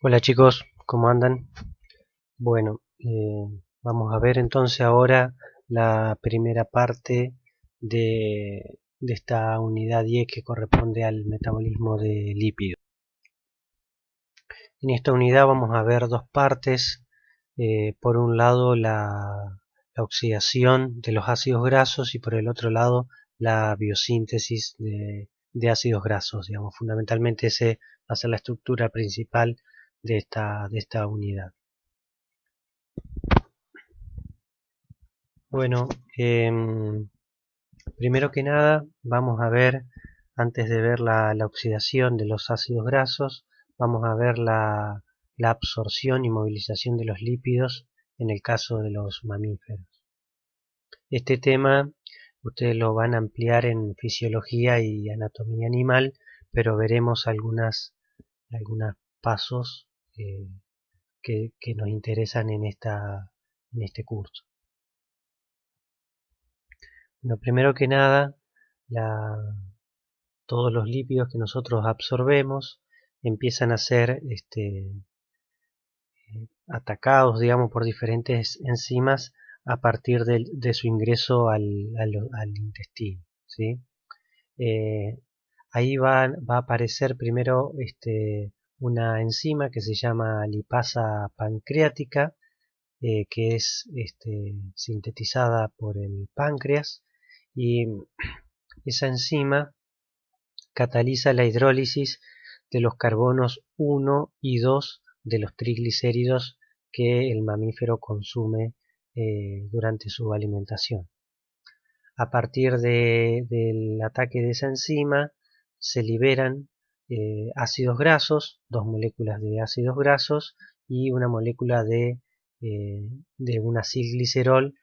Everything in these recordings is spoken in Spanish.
Hola chicos, ¿cómo andan? Bueno, vamos a ver entonces ahora la primera parte de esta unidad 10 que corresponde al metabolismo de lípidos. En esta unidad vamos a ver dos partes. Por un lado la oxidación de los ácidos grasos y por el otro lado la biosíntesis de ácidos grasos. Digamos, fundamentalmente ese va a ser la estructura principal de esta unidad. Bueno, primero que nada vamos a ver, antes de ver la oxidación de los ácidos grasos, vamos a ver la absorción y movilización de los lípidos en el caso de los mamíferos. Este tema ustedes lo van a ampliar en fisiología y anatomía animal, pero veremos algunos pasos que nos interesan en este curso. Bueno, primero que nada, todos los lípidos que nosotros absorbemos empiezan a ser atacados, digamos, por diferentes enzimas a partir de su ingreso al intestino, ¿sí? Eh, Ahí va a aparecer primero una enzima que se llama lipasa pancreática, que es sintetizada por el páncreas, y esa enzima cataliza la hidrólisis de los carbonos 1 y 2 de los triglicéridos que el mamífero consume durante su alimentación. A partir del ataque de esa enzima se liberan ácidos grasos, dos moléculas de ácidos grasos y una molécula de un acilglicerol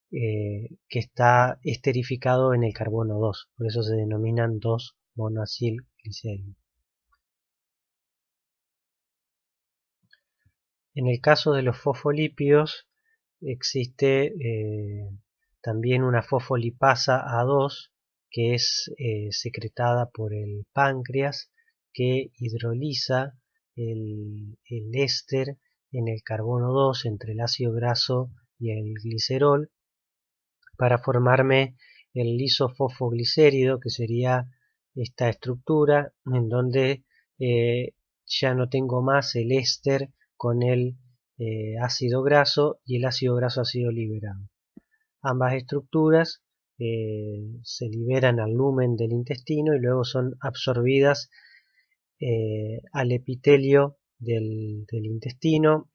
que está esterificado en el carbono 2, por eso se denominan 2-monoacilglicerín. En el caso de los fosfolípidos existe también una fosfolipasa A2 que es secretada por el páncreas, que hidroliza el éster en el carbono 2 entre el ácido graso y el glicerol para formarme el lisofosfoglicérido, que sería esta estructura en donde ya no tengo más el éster con el ácido graso y el ácido graso ha sido liberado. Ambas estructuras se liberan al lumen del intestino y luego son absorbidas al epitelio del intestino,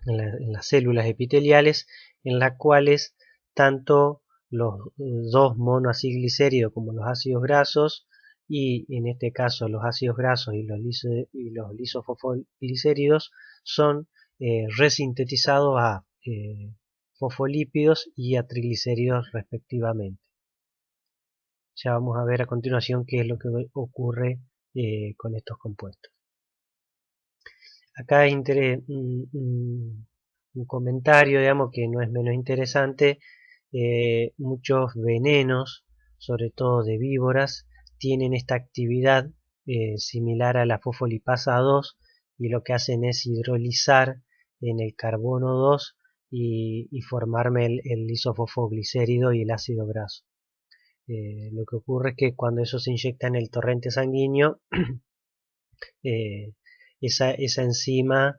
en las células epiteliales, en las cuales tanto los 2-monoacilglicéridos como los ácidos grasos, y en este caso los ácidos grasos y los lisofosfoglicéridos, son resintetizados a fosfolípidos y a triglicéridos respectivamente. Ya vamos a ver a continuación qué es lo que ocurre con estos compuestos. Acá hay un comentario, digamos, que no es menos interesante. Muchos venenos, sobre todo de víboras, tienen esta actividad similar a la fosfolipasa 2 y lo que hacen es hidrolizar en el carbono 2 y formarme el lisofosfoglicérido y el ácido graso. Lo que ocurre es que cuando eso se inyecta en el torrente sanguíneo, eh, esa enzima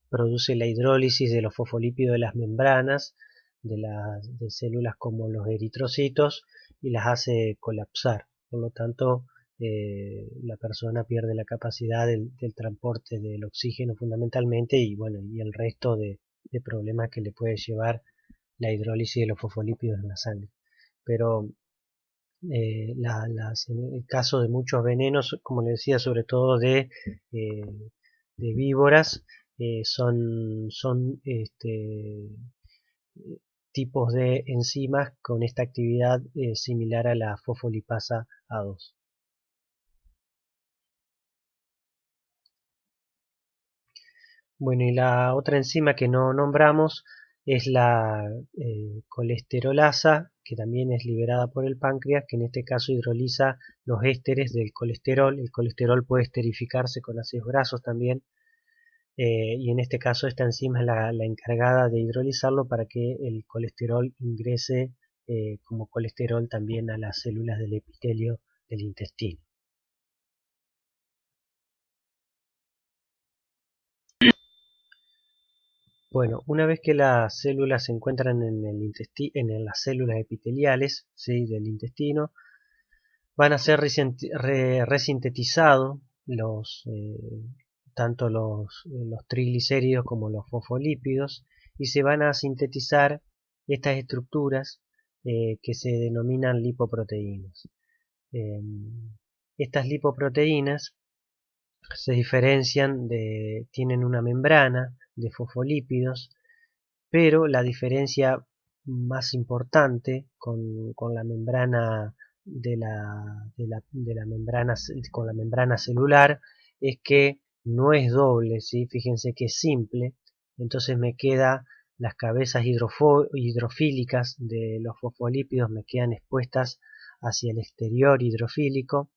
produce la hidrólisis de los fosfolípidos de las membranas de células como los eritrocitos y las hace colapsar. Por lo tanto, la persona pierde la capacidad del transporte del oxígeno fundamentalmente y bueno, y el resto de problemas que le puede llevar la hidrólisis de los fosfolípidos en la sangre. Pero en el caso de muchos venenos, como les decía, sobre todo de víboras, son tipos de enzimas con esta actividad similar a la fosfolipasa A2. Bueno, y la otra enzima que no nombramos es la colesterolasa, que también es liberada por el páncreas, que en este caso hidroliza los ésteres del colesterol. El colesterol puede esterificarse con ácidos grasos también, y en este caso esta enzima es la encargada de hidrolizarlo para que el colesterol ingrese como colesterol también a las células del epitelio del intestino. Bueno, una vez que las células se encuentran en el en las células epiteliales, ¿sí?, del intestino, van a ser resintetizados tanto los triglicéridos como los fosfolípidos, y se van a sintetizar estas estructuras que se denominan lipoproteínas. Estas lipoproteínas se diferencian tienen una membrana de fosfolípidos, pero la diferencia más importante con la membrana con la membrana celular es que no es doble, ¿sí? Fíjense que es simple, entonces me queda las cabezas hidrofílicas de los fosfolípidos me quedan expuestas hacia el exterior hidrofílico,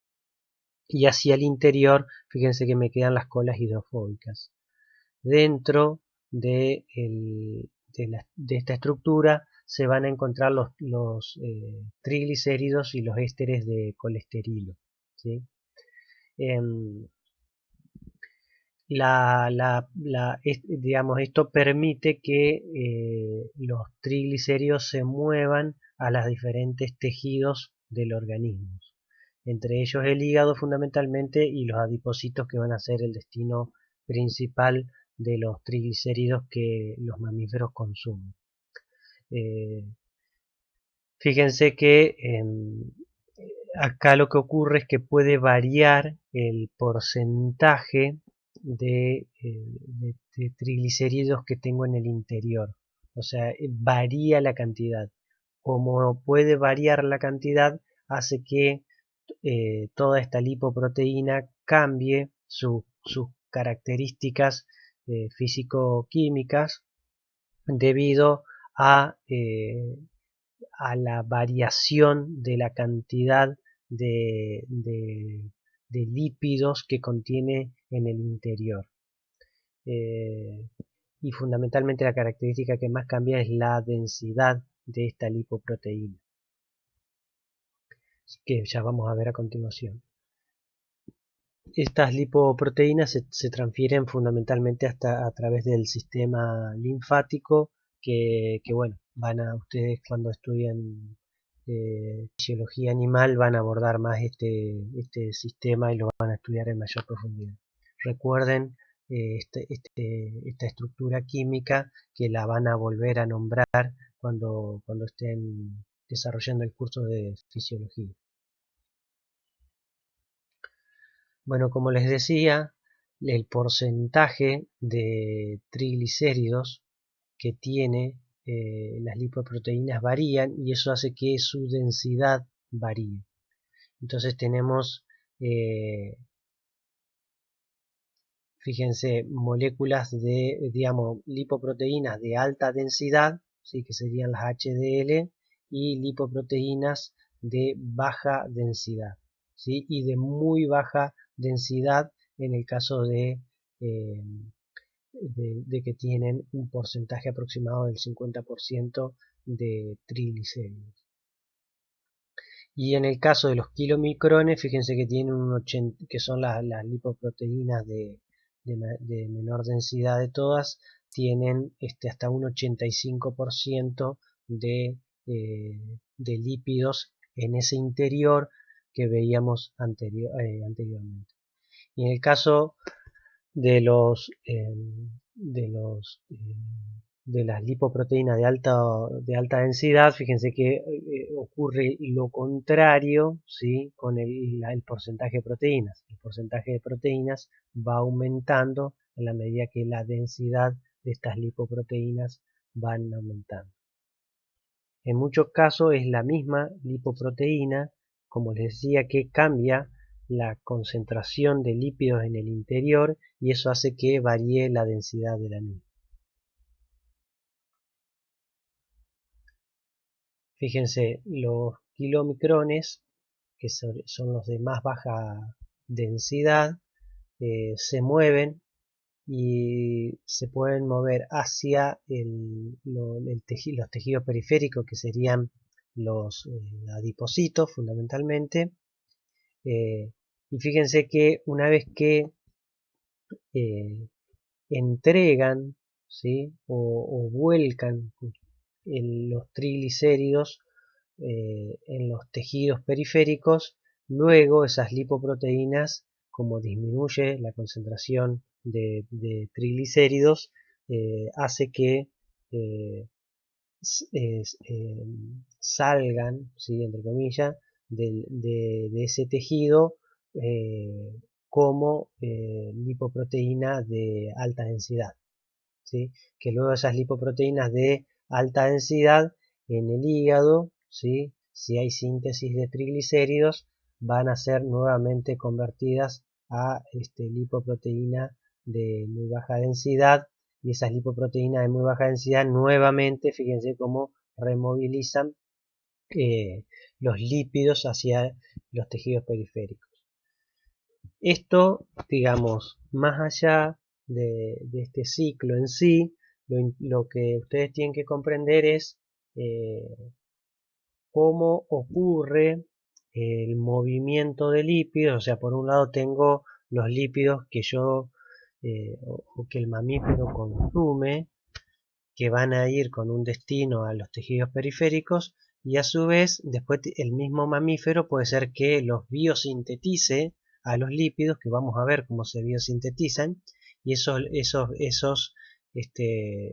y hacia el interior, fíjense que me quedan las colas hidrofóbicas. Dentro de esta estructura se van a encontrar los triglicéridos y los ésteres de colesterilo, ¿sí? Digamos, esto permite que los triglicéridos se muevan a los diferentes tejidos del organismo, entre ellos el hígado fundamentalmente, y los adipocitos, que van a ser el destino principal de los triglicéridos que los mamíferos consumen. Fíjense que acá lo que ocurre es que puede variar el porcentaje de triglicéridos que tengo en el interior. O sea, varía la cantidad. Como puede variar la cantidad, hace que toda esta lipoproteína cambie sus características físico-químicas debido a la variación de la cantidad de lípidos que contiene en el interior. Y fundamentalmente la característica que más cambia es la densidad de esta lipoproteína, que ya vamos a ver a continuación. Estas lipoproteínas se transfieren fundamentalmente a través del sistema linfático, que bueno, ustedes cuando estudian fisiología animal van a abordar más este sistema y lo van a estudiar en mayor profundidad. Recuerden esta estructura química, que la van a volver a nombrar cuando estén desarrollando el curso de fisiología. Bueno, como les decía, el porcentaje de triglicéridos que tiene las lipoproteínas varían, y eso hace que su densidad varíe. Entonces tenemos, fíjense, moléculas de, digamos, lipoproteínas de alta densidad, ¿sí?, que serían las HDL, y lipoproteínas de baja densidad, ¿sí?, y de muy baja densidad en el caso de que tienen un porcentaje aproximado del 50% de triglicéridos. Y en el caso de los kilomicrones, fíjense que tienen que son las lipoproteínas de menor densidad de todas, tienen hasta un 85% de lípidos en ese interior que veíamos anteriormente. Y en el caso de de las lipoproteínas de alta densidad, fíjense que ocurre lo contrario, ¿sí?, con el porcentaje de proteínas. El porcentaje de proteínas va aumentando en la medida que la densidad de estas lipoproteínas van aumentando. En muchos casos es la misma lipoproteína, como les decía, que cambia la concentración de lípidos en el interior, y eso hace que varíe la densidad de la misma. Fíjense, los kilomicrones, que son los de más baja densidad, se mueven y se pueden mover hacia los tejidos periféricos, que serían los adipocitos fundamentalmente. Y fíjense que una vez que entregan, ¿sí? o vuelcan los triglicéridos en los tejidos periféricos, luego esas lipoproteínas, como disminuye la concentración de triglicéridos, hace que eh, salgan, ¿sí? entre comillas, de ese tejido como lipoproteína de alta densidad, ¿sí? Que luego esas lipoproteínas de alta densidad en el hígado, ¿sí? Si hay síntesis de triglicéridos, van a ser nuevamente convertidas a lipoproteína de muy baja densidad, y esas lipoproteínas de muy baja densidad nuevamente, fíjense cómo removilizan los lípidos hacia los tejidos periféricos. Esto, digamos, más allá de este ciclo en sí, lo que ustedes tienen que comprender es cómo ocurre el movimiento de lípidos. O sea, por un lado tengo los lípidos que yo o que el mamífero consume, que van a ir con un destino a los tejidos periféricos, y a su vez después el mismo mamífero puede ser que los biosintetice a los lípidos, que vamos a ver cómo se biosintetizan, y esos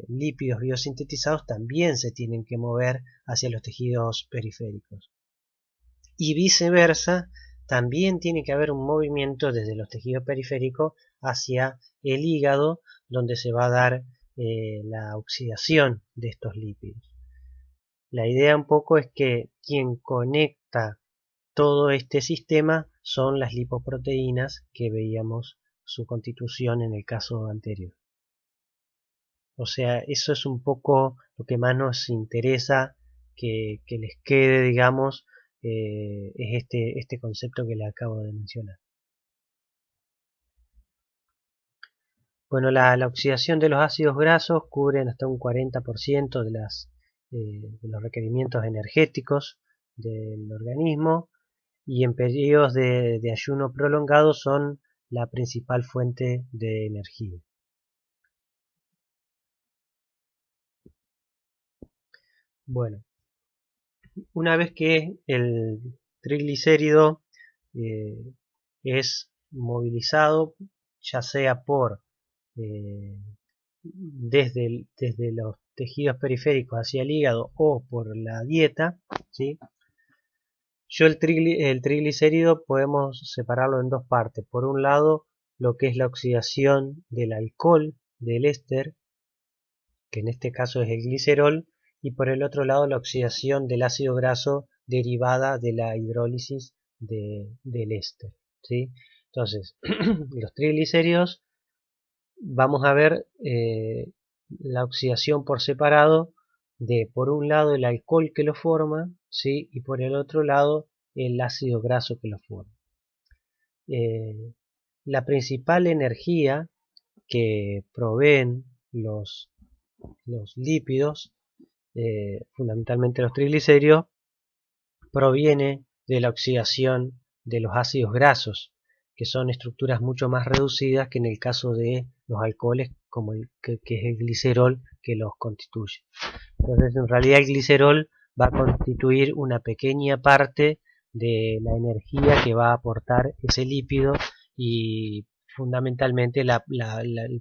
lípidos biosintetizados también se tienen que mover hacia los tejidos periféricos. Y viceversa, también tiene que haber un movimiento desde los tejidos periféricos hacia el hígado, donde se va a dar la oxidación de estos lípidos. La idea un poco es que quien conecta todo este sistema son las lipoproteínas, que veíamos su constitución en el caso anterior. O sea, eso es un poco lo que más nos interesa que les quede, digamos, es este concepto que les acabo de mencionar. Bueno, la oxidación de los ácidos grasos cubren hasta un 40% de los requerimientos energéticos del organismo, y en periodos de ayuno prolongado son la principal fuente de energía. Bueno, una vez que el triglicérido eh, es movilizado, ya sea por desde los tejidos periféricos hacia el hígado o por la dieta, ¿sí? El triglicérido podemos separarlo en dos partes. Por un lado, lo que es la oxidación del alcohol, del éster, que en este caso es el glicerol, y por el otro lado la oxidación del ácido graso derivada de la hidrólisis del éster, ¿sí? Entonces, los triglicéridos, vamos a ver la oxidación por separado de, por un lado, el alcohol que lo forma, ¿sí? Y por el otro lado el ácido graso que lo forma. La principal energía que proveen los lípidos, fundamentalmente los triglicéridos, proviene de la oxidación de los ácidos grasos, que son estructuras mucho más reducidas que en el caso de los alcoholes, como que es el glicerol que los constituye. Entonces, en realidad el glicerol va a constituir una pequeña parte de la energía que va a aportar ese lípido, y fundamentalmente la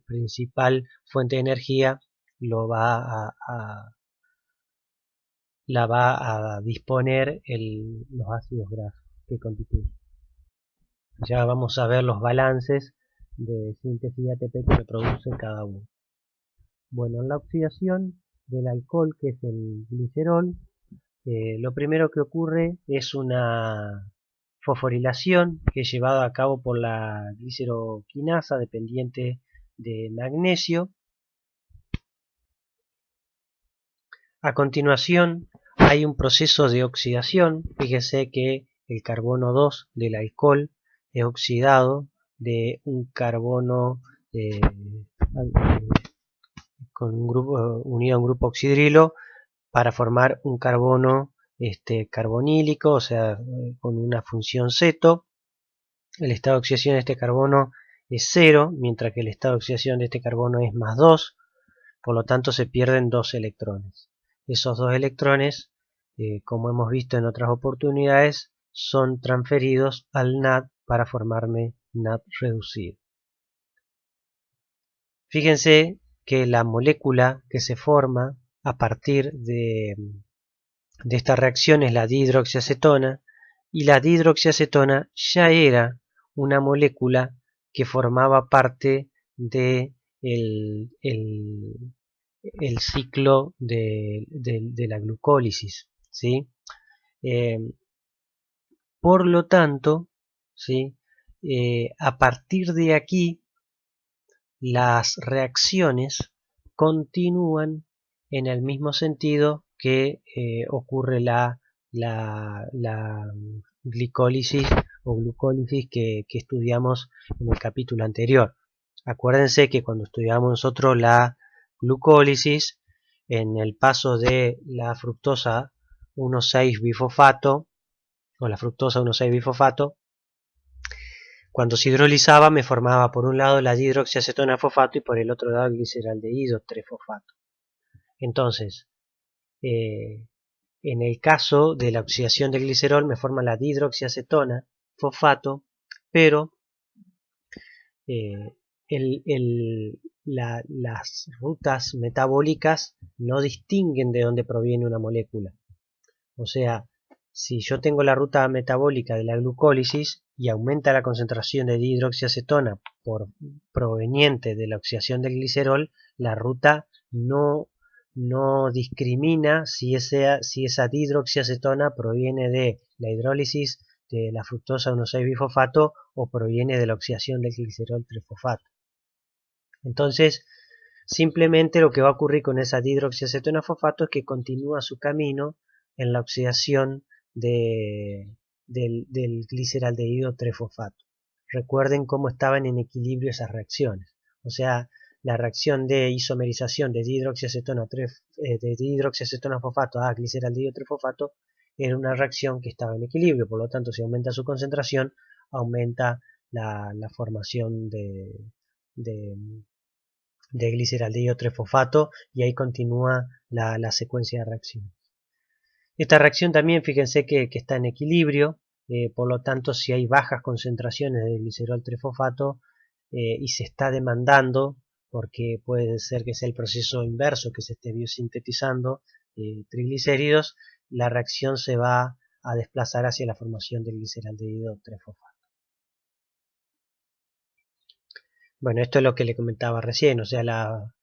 principal fuente de energía lo va la va a disponer los ácidos grasos que constituyen. Ya vamos a ver los balances de síntesis de ATP que se produce cada uno. Bueno, en la oxidación del alcohol, que es el glicerol, lo primero que ocurre es una fosforilación que es llevada a cabo por la gliceroquinasa dependiente de magnesio. A continuación hay un proceso de oxidación. Fíjese que el carbono 2 del alcohol es oxidado de un carbono con un grupo, unido a un grupo oxidrilo para formar un carbono carbonílico, o sea, con una función ceto. El estado de oxidación de este carbono es 0, mientras que el estado de oxidación de este carbono es más 2, por lo tanto se pierden 2 electrones. Esos 2 electrones, como hemos visto en otras oportunidades, son transferidos al NAD para formarme NAD reducido. Fíjense que la molécula que se forma a partir de esta reacción es la dihidroxiacetona, y la dihidroxiacetona ya era una molécula que formaba parte de el ciclo de la glucólisis, ¿sí? Por lo tanto, ¿sí? A partir de aquí las reacciones continúan en el mismo sentido que ocurre la glicólisis o glucólisis que estudiamos en el capítulo anterior. Acuérdense que cuando estudiamos nosotros la glucólisis, en el paso de la fructosa 1,6-bifosfato o la fructosa 1,6-bifosfato, cuando se hidrolizaba me formaba por un lado la dihidroxiacetona fosfato y por el otro lado el gliceraldehído 3-fosfato. Entonces, en el caso de la oxidación del glicerol me forma la dihidroxiacetona fosfato, pero las rutas metabólicas no distinguen de dónde proviene una molécula. O sea, si yo tengo la ruta metabólica de la glucólisis y aumenta la concentración de dihidroxiacetona proveniente de la oxidación del glicerol, la ruta no discrimina si esa dihidroxiacetona proviene de la hidrólisis de la fructosa 1,6-bifosfato o proviene de la oxidación del glicerol 3-fosfato. Entonces, simplemente lo que va a ocurrir con esa dihidroxiacetona fosfato es que continúa su camino en la oxidación del gliceraldehído 3-fosfato. Recuerden cómo estaban en equilibrio esas reacciones. O sea, la reacción de isomerización de dihidroxiacetona fosfato a gliceraldehído 3-fosfato era una reacción que estaba en equilibrio. Por lo tanto, si aumenta su concentración, aumenta la formación de gliceraldehído 3-fosfato y ahí continúa la secuencia de reacciones. Esta reacción también, fíjense que está en equilibrio, por lo tanto si hay bajas concentraciones de glicerol 3-fosfato y se está demandando, porque puede ser que sea el proceso inverso que se esté biosintetizando triglicéridos, la reacción se va a desplazar hacia la formación del gliceraldehído 3-fosfato. Bueno, esto es lo que le comentaba recién, o sea, la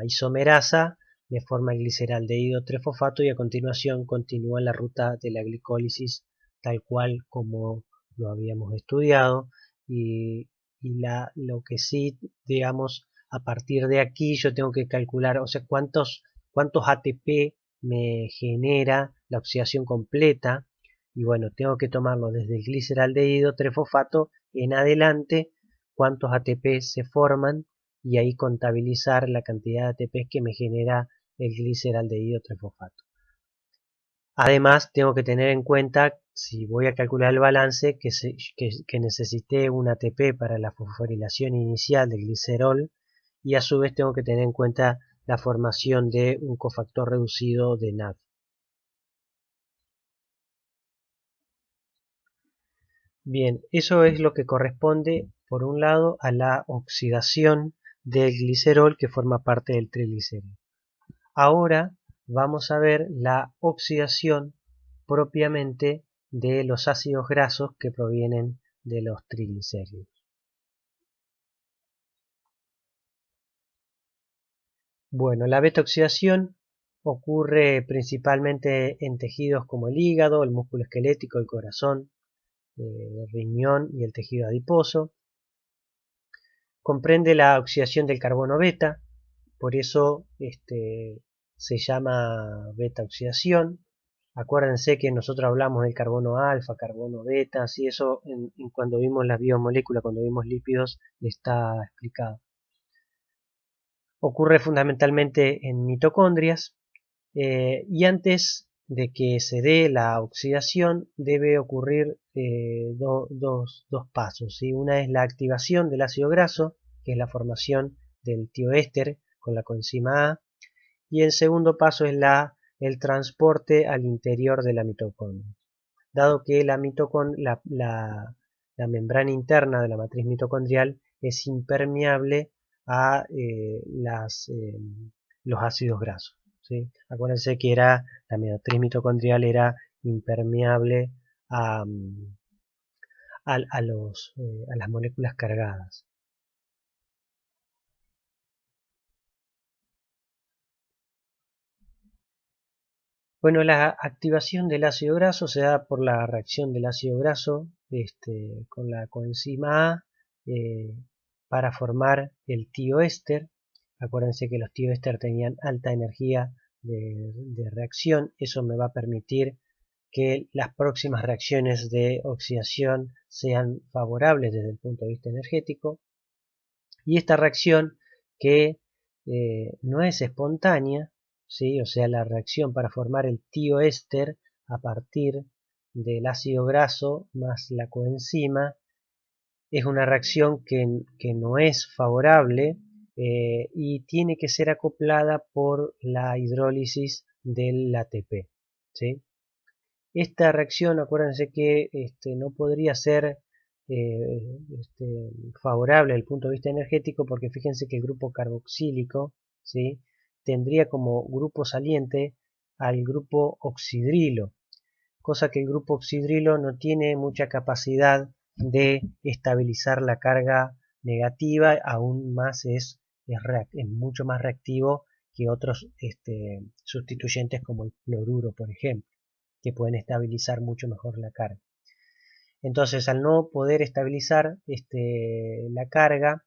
isomerasa me forma el gliceraldehído 3-fosfato y a continuación continúa la ruta de la glicólisis tal cual como lo habíamos estudiado y lo que sí, digamos, a partir de aquí yo tengo que calcular, o sea, cuántos ATP me genera la oxidación completa y bueno, tengo que tomarlo desde el gliceraldehído 3-fosfato en adelante cuántos ATP se forman y ahí contabilizar la cantidad de ATP que me genera el gliceraldehído 3-fosfato. Además, tengo que tener en cuenta, si voy a calcular el balance, que necesité un ATP para la fosforilación inicial del glicerol y a su vez tengo que tener en cuenta la formación de un cofactor reducido de NAD. Bien, eso es lo que corresponde, por un lado, a la oxidación del glicerol que forma parte del triglicérido. Ahora vamos a ver la oxidación propiamente de los ácidos grasos que provienen de los triglicéridos. Bueno, la beta-oxidación ocurre principalmente en tejidos como el hígado, el músculo esquelético, el corazón, el riñón y el tejido adiposo. Comprende la oxidación del carbono beta, por eso se llama beta oxidación. Acuérdense que nosotros hablamos del carbono alfa, carbono beta, así eso cuando vimos las biomoléculas, cuando vimos lípidos, está explicado. Ocurre fundamentalmente en mitocondrias y antes de que se dé la oxidación debe ocurrir dos pasos, ¿sí? Una es la activación del ácido graso, que es la formación del tioéster con la coenzima A, y el segundo paso es el transporte al interior de la mitocondria. Dado que la membrana interna de la matriz mitocondrial es impermeable a los ácidos grasos, ¿sí? Acuérdense que la matriz mitocondrial era impermeable a, a las moléculas cargadas. Bueno, la activación del ácido graso se da por la reacción del ácido graso con la coenzima A para formar el tioéster. Acuérdense que los tioéster tenían alta energía de reacción. Eso me va a permitir que las próximas reacciones de oxidación sean favorables desde el punto de vista energético. Y esta reacción que no es espontánea, ¿sí? O sea, la reacción para formar el tioéster a partir del ácido graso más la coenzima es una reacción que no es favorable y tiene que ser acoplada por la hidrólisis del ATP, ¿sí? Esta reacción, acuérdense que no podría ser favorable desde el punto de vista energético porque fíjense que el grupo carboxílico, ¿sí? Tendría como grupo saliente al grupo oxidrilo, cosa que el grupo oxidrilo no tiene mucha capacidad de estabilizar la carga negativa, aún más es mucho más reactivo que otros sustituyentes como el cloruro, por ejemplo, que pueden estabilizar mucho mejor la carga. Entonces, al no poder estabilizar la carga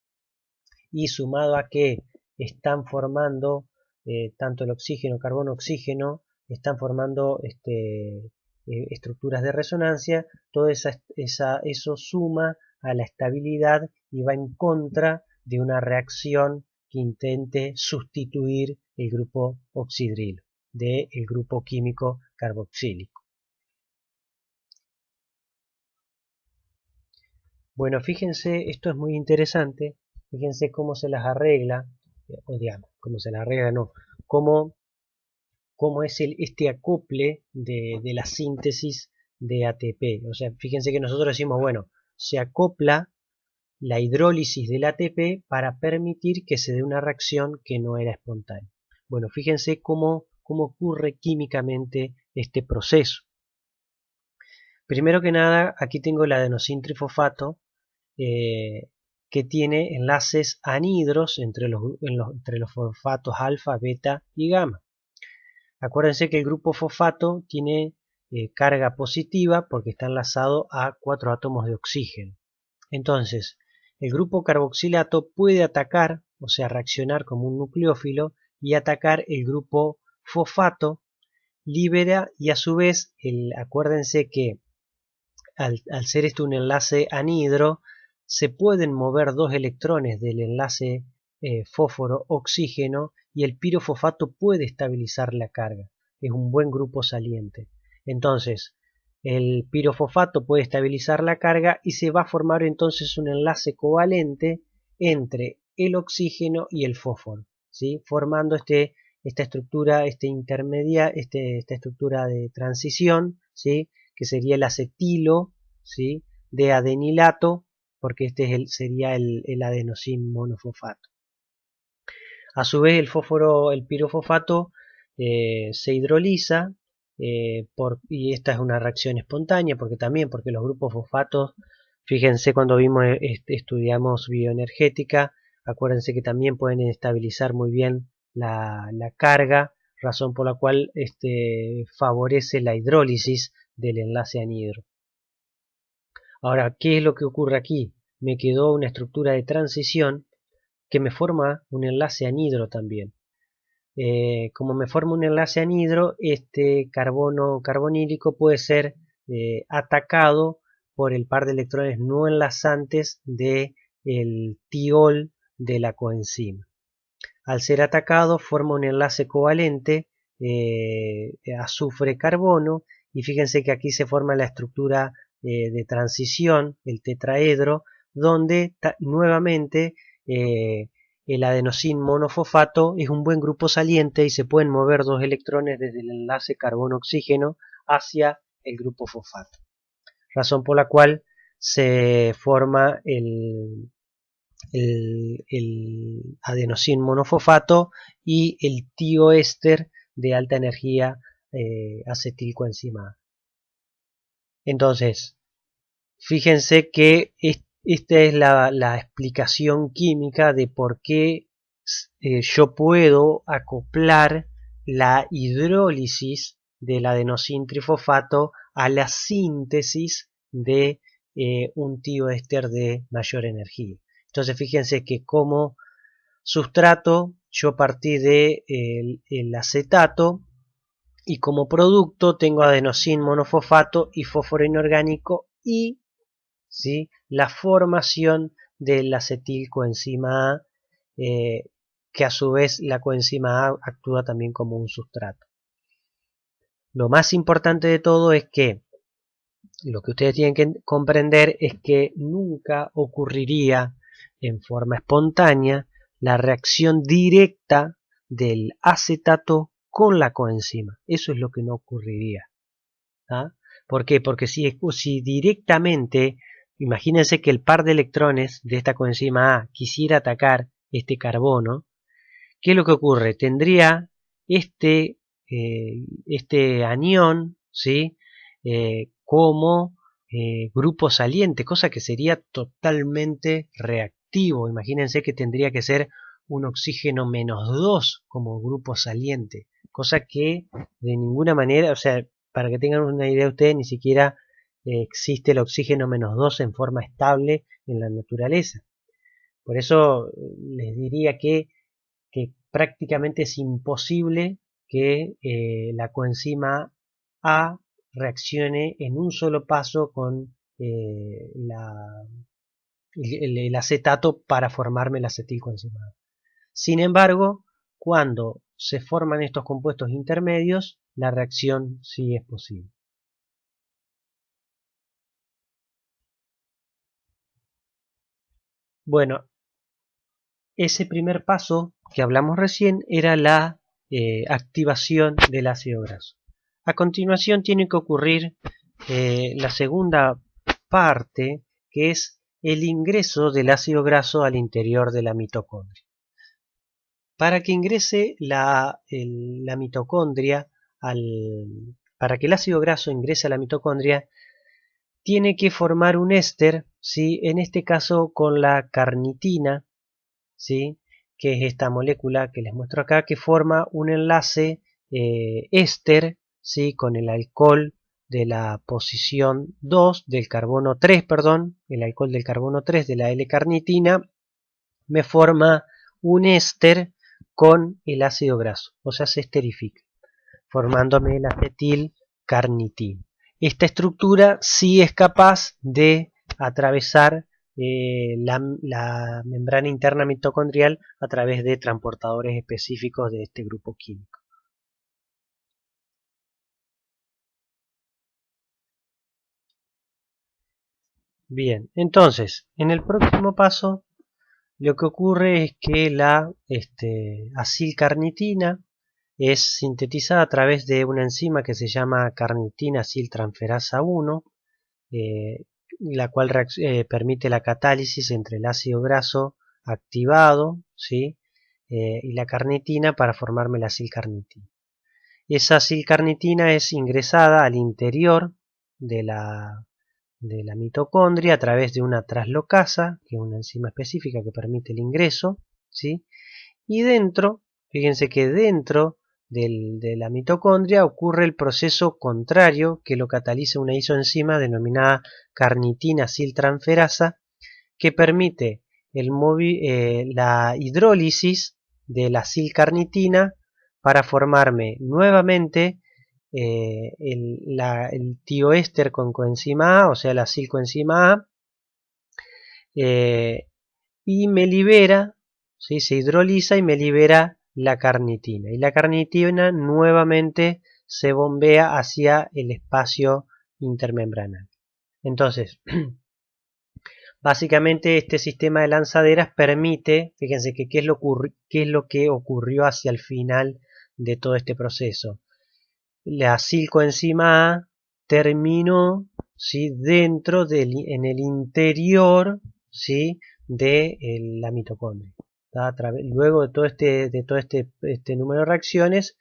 y sumado a que están formando tanto el oxígeno, carbono, oxígeno, están formando estructuras de resonancia, todo eso suma a la estabilidad y va en contra de una reacción que intente sustituir el grupo oxidrilo del grupo químico carboxílico. Bueno, fíjense, esto es muy interesante, fíjense cómo se las arregla, o digamos, cómo se las arregla, no, cómo es este acople de la síntesis de ATP. O sea, fíjense que nosotros decimos, bueno, se acopla la hidrólisis del ATP para permitir que se dé una reacción que no era espontánea. Bueno, fíjense cómo ocurre químicamente este proceso. Primero que nada, aquí tengo el adenosintrifosfato, que tiene enlaces anhidros entre los fosfatos alfa, beta y gamma. Acuérdense que el grupo fosfato tiene carga positiva porque está enlazado a 4 átomos de oxígeno. Entonces, el grupo carboxilato puede atacar, o sea, reaccionar como un nucleófilo y atacar el grupo fosfato, libera y a su vez, acuérdense que al ser esto un enlace anhidro, se pueden mover dos electrones del enlace fósforo-oxígeno y el pirofosfato puede estabilizar la carga. Es un buen grupo saliente. Entonces, el pirofosfato puede estabilizar la carga y se va a formar entonces un enlace covalente entre el oxígeno y el fósforo, ¿sí? Formando esta estructura intermedia, esta estructura de transición, ¿sí? Que sería el acetilo, ¿sí? De adenilato, porque sería el adenosín monofosfato. A su vez el pirofosfato se hidroliza y esta es una reacción espontánea porque los grupos fosfatos, fíjense cuando estudiamos bioenergética, acuérdense que también pueden estabilizar muy bien la carga, razón por la cual favorece la hidrólisis del enlace anhidro. Ahora, ¿qué es lo que ocurre aquí? Me quedó una estructura de transición que me forma un enlace anhidro también. como me forma un enlace anhidro, este carbono carbonílico puede ser atacado por el par de electrones no enlazantes del tiol de la coenzima. Al ser atacado forma un enlace covalente azufre-carbono, y fíjense que aquí se forma la estructura de transición, el tetraedro, donde nuevamente el adenosín monofosfato es un buen grupo saliente y se pueden mover dos electrones desde el enlace carbono-oxígeno hacia el grupo fosfato. Razón por la cual se forma el adenosín monofosfato y el tioéster de alta energía acetilcoenzima A. Entonces, fíjense que esta es la explicación química de por qué yo puedo acoplar la hidrólisis del adenosín trifosfato a la síntesis de un tioéster de mayor energía. Entonces fíjense que como sustrato yo partí de el acetato y como producto tengo adenosín monofosfato y fósforo inorgánico y ¿sí? la formación de la acetilcoenzima A, que a su vez la coenzima A actúa también como un sustrato. Lo más importante de todo es que lo que ustedes tienen que comprender es que nunca ocurriría en forma espontánea la reacción directa del acetato con la coenzima. Eso es lo que no ocurriría. ¿Ah? ¿Por qué? Porque si directamente, imagínense que el par de electrones de esta coenzima A quisiera atacar este carbono, ¿qué es lo que ocurre? Tendría este anión, ¿sí? Como grupo saliente, cosa que sería totalmente reactivo. Imagínense que tendría que ser un oxígeno -2 como grupo saliente, cosa que de ninguna manera, o sea, para que tengan una idea ustedes, ni siquiera existe el oxígeno -2 en forma estable en la naturaleza. Por eso les diría que prácticamente es imposible que la coenzima A reaccione en un solo paso con el acetato para formarme la acetilcoenzima A. Sin embargo, cuando se forman estos compuestos intermedios, la reacción sí es posible. Bueno, ese primer paso que hablamos recién era la activación del ácido graso. A continuación tiene que ocurrir la segunda parte, que es el ingreso del ácido graso al interior de la mitocondria. Para que ingrese la mitocondria, para que el ácido graso ingrese a la mitocondria, tiene que formar un éster, ¿sí? En este caso con la carnitina, ¿sí? Que es esta molécula que les muestro acá, que forma un enlace éster, ¿sí? Con el alcohol de la posición 2 del carbono 3, perdón, el alcohol del carbono 3 de la L-carnitina, me forma un éster con el ácido graso, o sea, se esterifica, formándome el acetilcarnitina. Esta estructura sí es capaz de atravesar la membrana interna mitocondrial a través de transportadores específicos de este grupo químico. Bien, entonces, en el próximo paso, lo que ocurre es que la acilcarnitina es sintetizada a través de una enzima que se llama carnitina aciltransferasa 1, la cual permite la catálisis entre el ácido graso activado, ¿sí? Y la carnitina para formarme la acilcarnitina. Esa acilcarnitina es ingresada al interior de la mitocondria a través de una traslocasa, que es una enzima específica que permite el ingreso, ¿sí? Y dentro, fíjense que dentro de la mitocondria ocurre el proceso contrario que lo cataliza una isoenzima denominada carnitina aciltransferasa, que permite la hidrólisis de la acilcarnitina para formarme nuevamente el tioéster con coenzima A, o sea la acilcoenzima A, y me libera, ¿sí? Se hidroliza y me libera la carnitina. Y la carnitina nuevamente se bombea hacia el espacio intermembranal. Entonces, básicamente este sistema de lanzaderas permite, fíjense que qué es lo que ocurrió hacia el final de todo este proceso. La acilcoenzima A terminó, ¿sí? Dentro en el interior, ¿sí? De la mitocondria. Luego de todo este número de reacciones,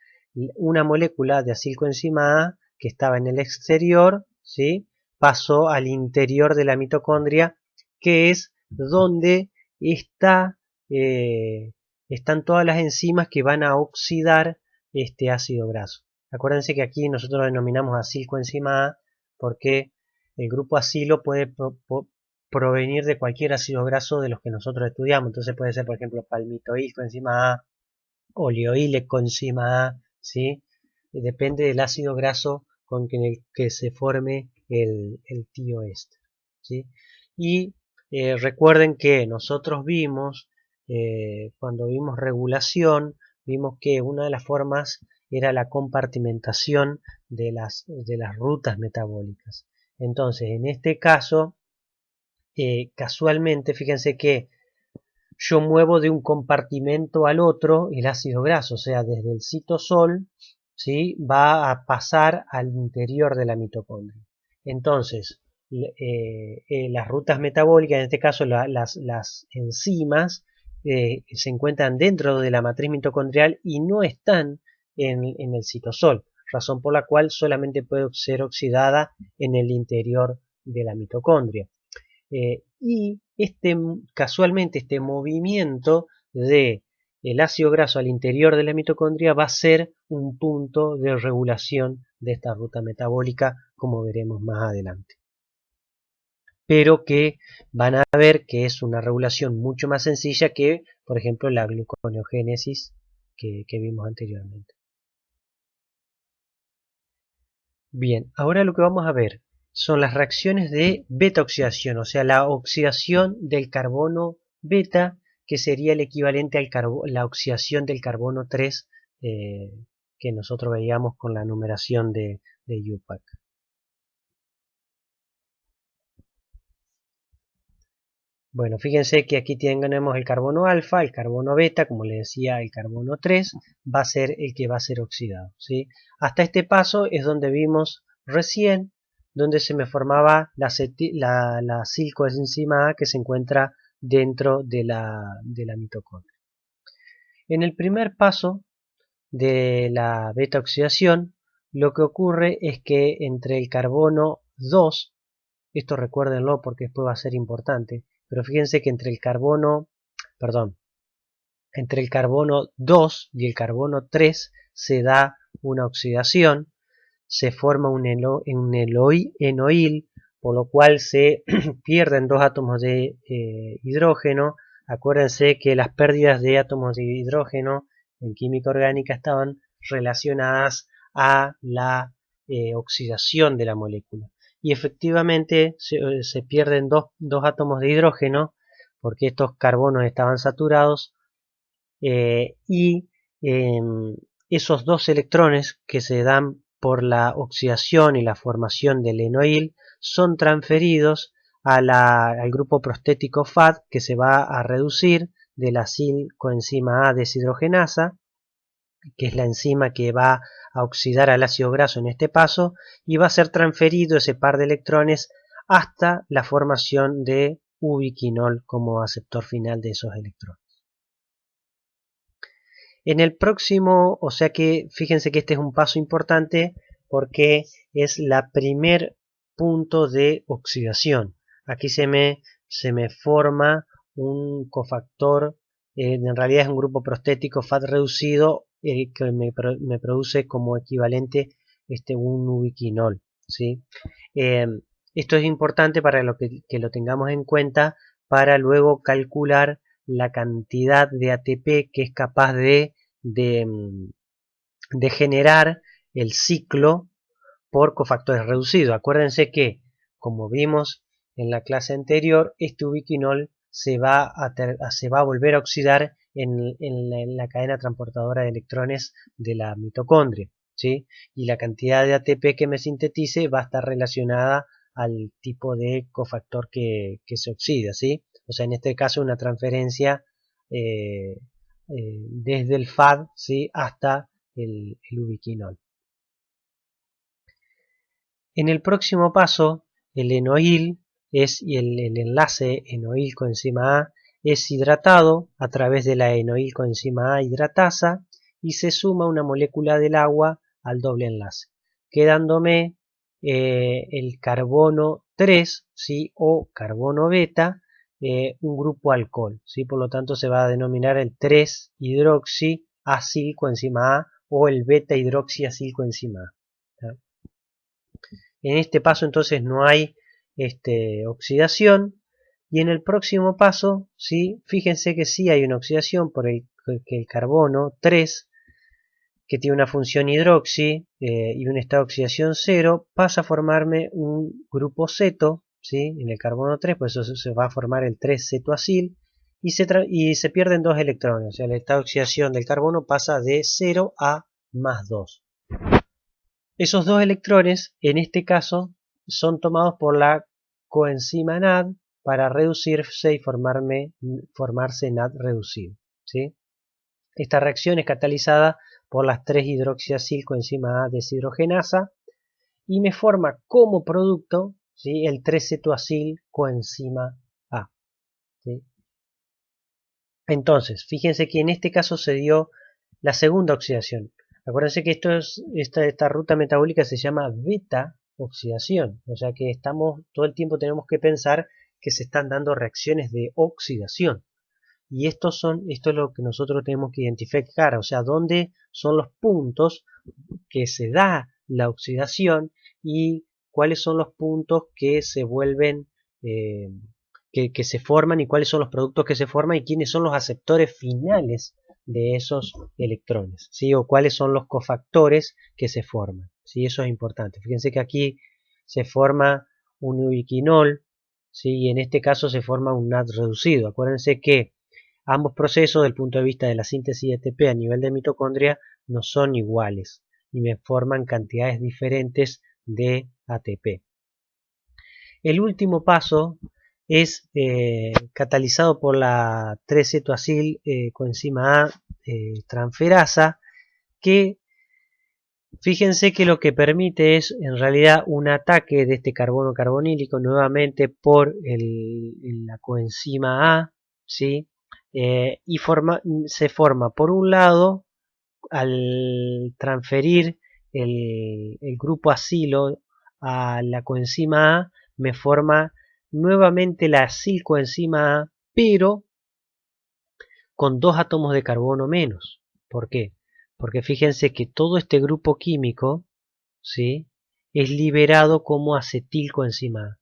una molécula de acilcoenzima A que estaba en el exterior, ¿sí? Pasó al interior de la mitocondria, que es donde están todas las enzimas que van a oxidar este ácido graso. Acuérdense que aquí nosotros lo denominamos acilcoenzima A porque el grupo acilo puede provenir de cualquier ácido graso de los que nosotros estudiamos. Entonces puede ser, por ejemplo, palmitoil coenzima A, oleoil coenzima A, ¿sí? Depende del ácido graso con el que se forme el tioéster, ¿sí? Y recuerden que nosotros vimos, cuando vimos regulación, vimos que una de las formas era la compartimentación de las rutas metabólicas. Entonces, en este caso, casualmente, fíjense que yo muevo de un compartimento al otro el ácido graso, o sea, desde el citosol, ¿sí? Va a pasar al interior de la mitocondria. Entonces, las rutas metabólicas, en este caso las enzimas, se encuentran dentro de la matriz mitocondrial y no están en el citosol, razón por la cual solamente puede ser oxidada en el interior de la mitocondria. Y casualmente este movimiento de el ácido graso al interior de la mitocondria va a ser un punto de regulación de esta ruta metabólica, como veremos más adelante. Pero que van a ver que es una regulación mucho más sencilla que, por ejemplo, la gluconeogénesis que vimos anteriormente. Bien, ahora lo que vamos a ver son las reacciones de beta oxidación, o sea, la oxidación del carbono beta, que sería el equivalente a la oxidación del carbono 3 que nosotros veíamos con la numeración de IUPAC. Bueno, fíjense que aquí tenemos el carbono alfa, el carbono beta, como les decía, el carbono 3 va a ser el que va a ser oxidado, ¿sí? Hasta este paso es donde vimos recién, donde se me formaba la acilcoenzima A que se encuentra dentro de la mitocondria. En el primer paso de la beta oxidación, lo que ocurre es que entre el carbono 2, esto recuérdenlo porque después va a ser importante, pero fíjense que entre el carbono 2 y el carbono 3 se da una oxidación, se forma un enoil, por lo cual se pierden 2 átomos de hidrógeno. Acuérdense que las pérdidas de átomos de hidrógeno en química orgánica estaban relacionadas a la oxidación de la molécula. Y efectivamente se pierden dos átomos de hidrógeno porque estos carbonos estaban saturados y esos dos electrones que se dan por la oxidación y la formación del enoil son transferidos al grupo prostético FAD, que se va a reducir de la acilcoenzima A deshidrogenasa, que es la enzima que va a oxidar al ácido graso en este paso, y va a ser transferido ese par de electrones hasta la formación de ubiquinol como aceptor final de esos electrones. En el próximo, o sea que fíjense que este es un paso importante porque es la primer punto de oxidación. Aquí se me forma un cofactor, en realidad es un grupo prostético FAD reducido que me produce como equivalente un ubiquinol, ¿sí? Esto es importante para que lo tengamos en cuenta para luego calcular la cantidad de ATP que es capaz de de generar el ciclo por cofactores reducidos. Acuérdense que, como vimos en la clase anterior, este ubiquinol se va a volver a oxidar en la cadena transportadora de electrones de la mitocondria, ¿sí? Y la cantidad de ATP que me sintetice va a estar relacionada al tipo de cofactor que se oxida, ¿sí? O sea, en este caso una transferencia desde el FAD, ¿sí? Hasta el ubiquinol. En el próximo paso, el enoil y el enlace enoil coenzima A es hidratado a través de la enoil coenzima A hidratasa y se suma una molécula del agua al doble enlace, quedándome el carbono 3, ¿sí? O carbono beta, un grupo alcohol, ¿sí? Por lo tanto se va a denominar el 3-hidroxiacilcoenzima A o el beta-hidroxiacilcoenzima A, ¿sí? En este paso entonces no hay oxidación, y en el próximo paso, ¿sí? Fíjense que sí hay una oxidación por que el carbono 3, que tiene una función hidroxi y un estado de oxidación 0, pasa a formarme un grupo ceto, ¿sí? En el carbono 3, pues eso se va a formar el 3-cetoacil y se pierden 2 electrones, o sea, el estado de oxidación del carbono pasa de 0 a +2. Esos 2 electrones, en este caso, son tomados por la coenzima NAD para reducirse y formarse NAD reducido, ¿sí? Esta reacción es catalizada por las 3-hidroxiacilcoenzima A deshidrogenasa y me forma como producto, ¿sí? El 3-cetoacilcoenzima A, ¿sí? Entonces, fíjense que en este caso se dio la segunda oxidación. Acuérdense que esta ruta metabólica se llama beta oxidación, o sea que todo el tiempo tenemos que pensar que se están dando reacciones de oxidación. Y esto es lo que nosotros tenemos que identificar, o sea, dónde son los puntos que se da la oxidación y cuáles son los puntos que se vuelven, que se forman y cuáles son los productos que se forman y quiénes son los aceptores finales de esos electrones, ¿sí? O cuáles son los cofactores que se forman, ¿sí? Eso es importante. Fíjense que aquí se forma un ubiquinol, ¿sí? Y en este caso se forma un NAD reducido. Acuérdense que ambos procesos, desde el punto de vista de la síntesis de ATP a nivel de mitocondria, no son iguales y me forman cantidades diferentes de ATP. El último paso es catalizado por la 3-cetoacil coenzima A transferasa, que fíjense que lo que permite es en realidad un ataque de este carbono carbonílico nuevamente por la coenzima A, ¿sí? Y se forma por un lado, al transferir el grupo acilo a la coenzima A, me forma nuevamente la acilcoenzima A, pero con 2 átomos de carbono menos. ¿Por qué? Porque fíjense que todo este grupo químico, ¿sí? Es liberado como acetilcoenzima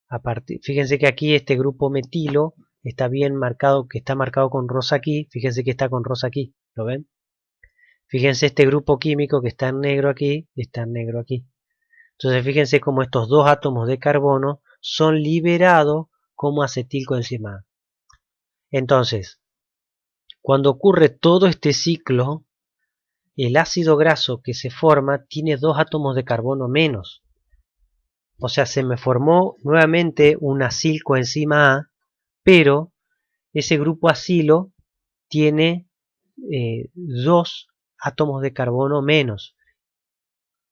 A. Fíjense que aquí este grupo metilo está bien marcado, que está marcado con rosa aquí. Fíjense que está con rosa aquí, ¿lo ven? Fíjense este grupo químico que está en negro aquí, está en negro aquí. Entonces fíjense cómo estos 2 átomos de carbono son liberados como acetilcoenzima A. Entonces, cuando ocurre todo este ciclo, el ácido graso que se forma tiene 2 átomos de carbono menos. O sea, se me formó nuevamente un acilcoenzima A, pero ese grupo acilo tiene 2 átomos de carbono menos.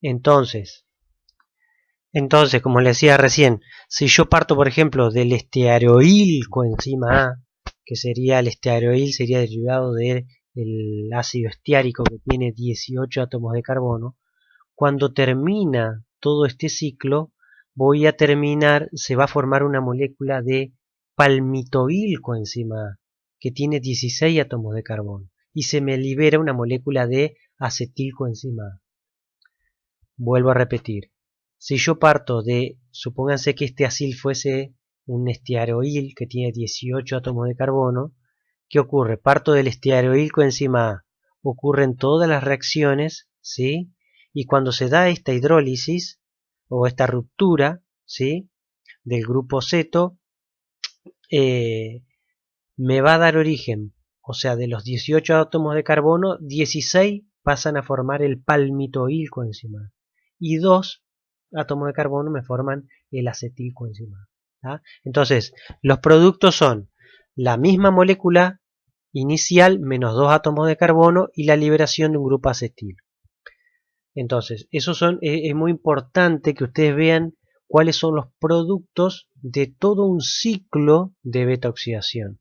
Entonces, como les decía recién, si yo parto, por ejemplo, del estearoil coenzima A, que sería el estearoil, sería derivado del ácido esteárico que tiene 18 átomos de carbono, cuando termina todo este ciclo, se va a formar una molécula de palmitoil coenzima A, que tiene 16 átomos de carbono, y se me libera una molécula de acetilcoenzima A. Vuelvo a repetir, si yo parto supónganse que este acil fuese un estearoil que tiene 18 átomos de carbono, ¿qué ocurre? Parto del estearoil coenzima A, ocurren todas las reacciones, ¿sí? Y cuando se da esta hidrólisis o esta ruptura, ¿sí? Del grupo ceto, me va a dar origen, o sea, de los 18 átomos de carbono, 16 pasan a formar el palmitoil coenzimado y 2 átomos de carbono me forman el acetil coenzimado. Entonces, los productos son la misma molécula inicial menos 2 átomos de carbono y la liberación de un grupo acetil. Entonces, es muy importante que ustedes vean cuáles son los productos de todo un ciclo de beta oxidación.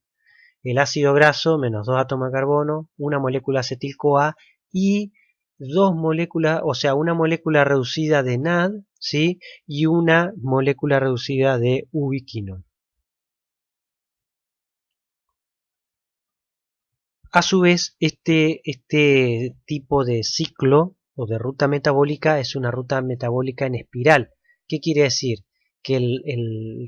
El ácido graso menos 2 átomos de carbono, una molécula acetil-CoA y dos moléculas, o sea, una molécula reducida de NAD, ¿sí? Y una molécula reducida de ubiquinol. A su vez, este tipo de ciclo o de ruta metabólica es una ruta metabólica en espiral. ¿Qué quiere decir? Que el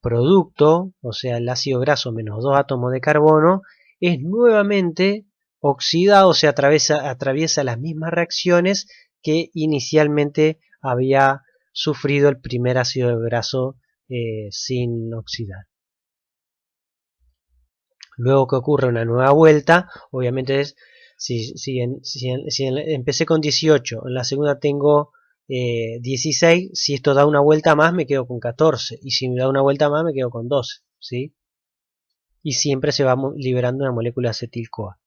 producto, o sea, el ácido graso menos 2 átomos de carbono, es nuevamente oxidado, o sea, atraviesa las mismas reacciones que inicialmente había sufrido el primer ácido graso sin oxidar. Luego que ocurre una nueva vuelta, obviamente es, si empecé con 18, en la segunda tengo 16, si esto da una vuelta más me quedo con 14, y si me da una vuelta más me quedo con 12, ¿sí? Y siempre se va liberando una molécula acetil-CoA.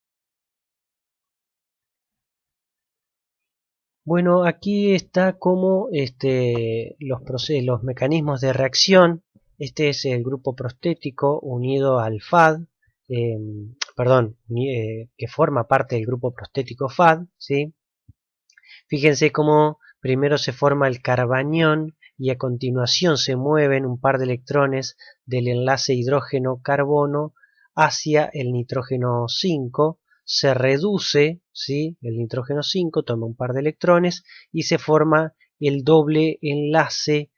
Bueno, aquí está como los mecanismos de reacción. Este es el grupo prostético unido al FAD, eh, que forma parte del grupo prostético FAD, ¿sí? Fíjense cómo primero se forma el carbanión y a continuación se mueven un par de electrones del enlace hidrógeno-carbono hacia el nitrógeno 5, se reduce, ¿sí? El nitrógeno 5 toma un par de electrones y se forma el doble enlace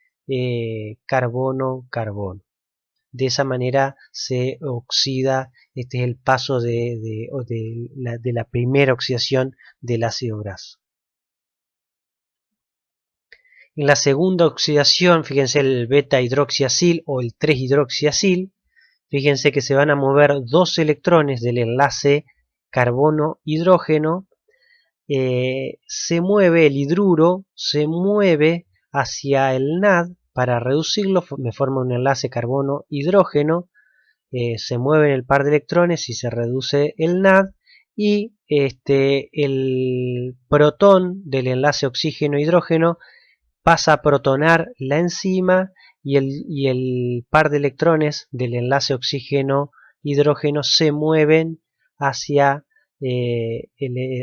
carbono-carbono. De esa manera se oxida, este es el paso de la primera oxidación del ácido graso. En la segunda oxidación, fíjense el beta hidroxiacil o el 3 hidroxiacil, fíjense que se van a mover dos electrones del enlace carbono-hidrógeno, se mueve el hidruro, se mueve hacia el NAD para reducirlo, me forma un enlace carbono-hidrógeno, se mueven el par de electrones y se reduce el NAD y el protón del enlace oxígeno-hidrógeno pasa a protonar la enzima y el par de electrones del enlace oxígeno-hidrógeno se mueven hacia,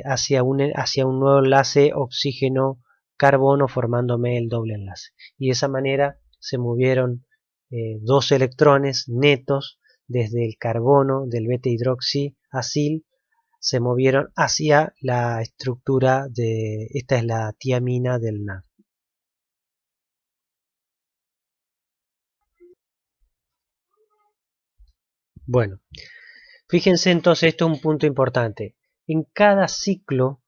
hacia un nuevo enlace oxígeno-carbono formándome el doble enlace. Y de esa manera se movieron dos electrones netos desde el carbono del beta hidroxiacil, se movieron hacia la estructura de, esta es la tiamina del NAD. Bueno, fíjense entonces, esto es un punto importante. En cada ciclo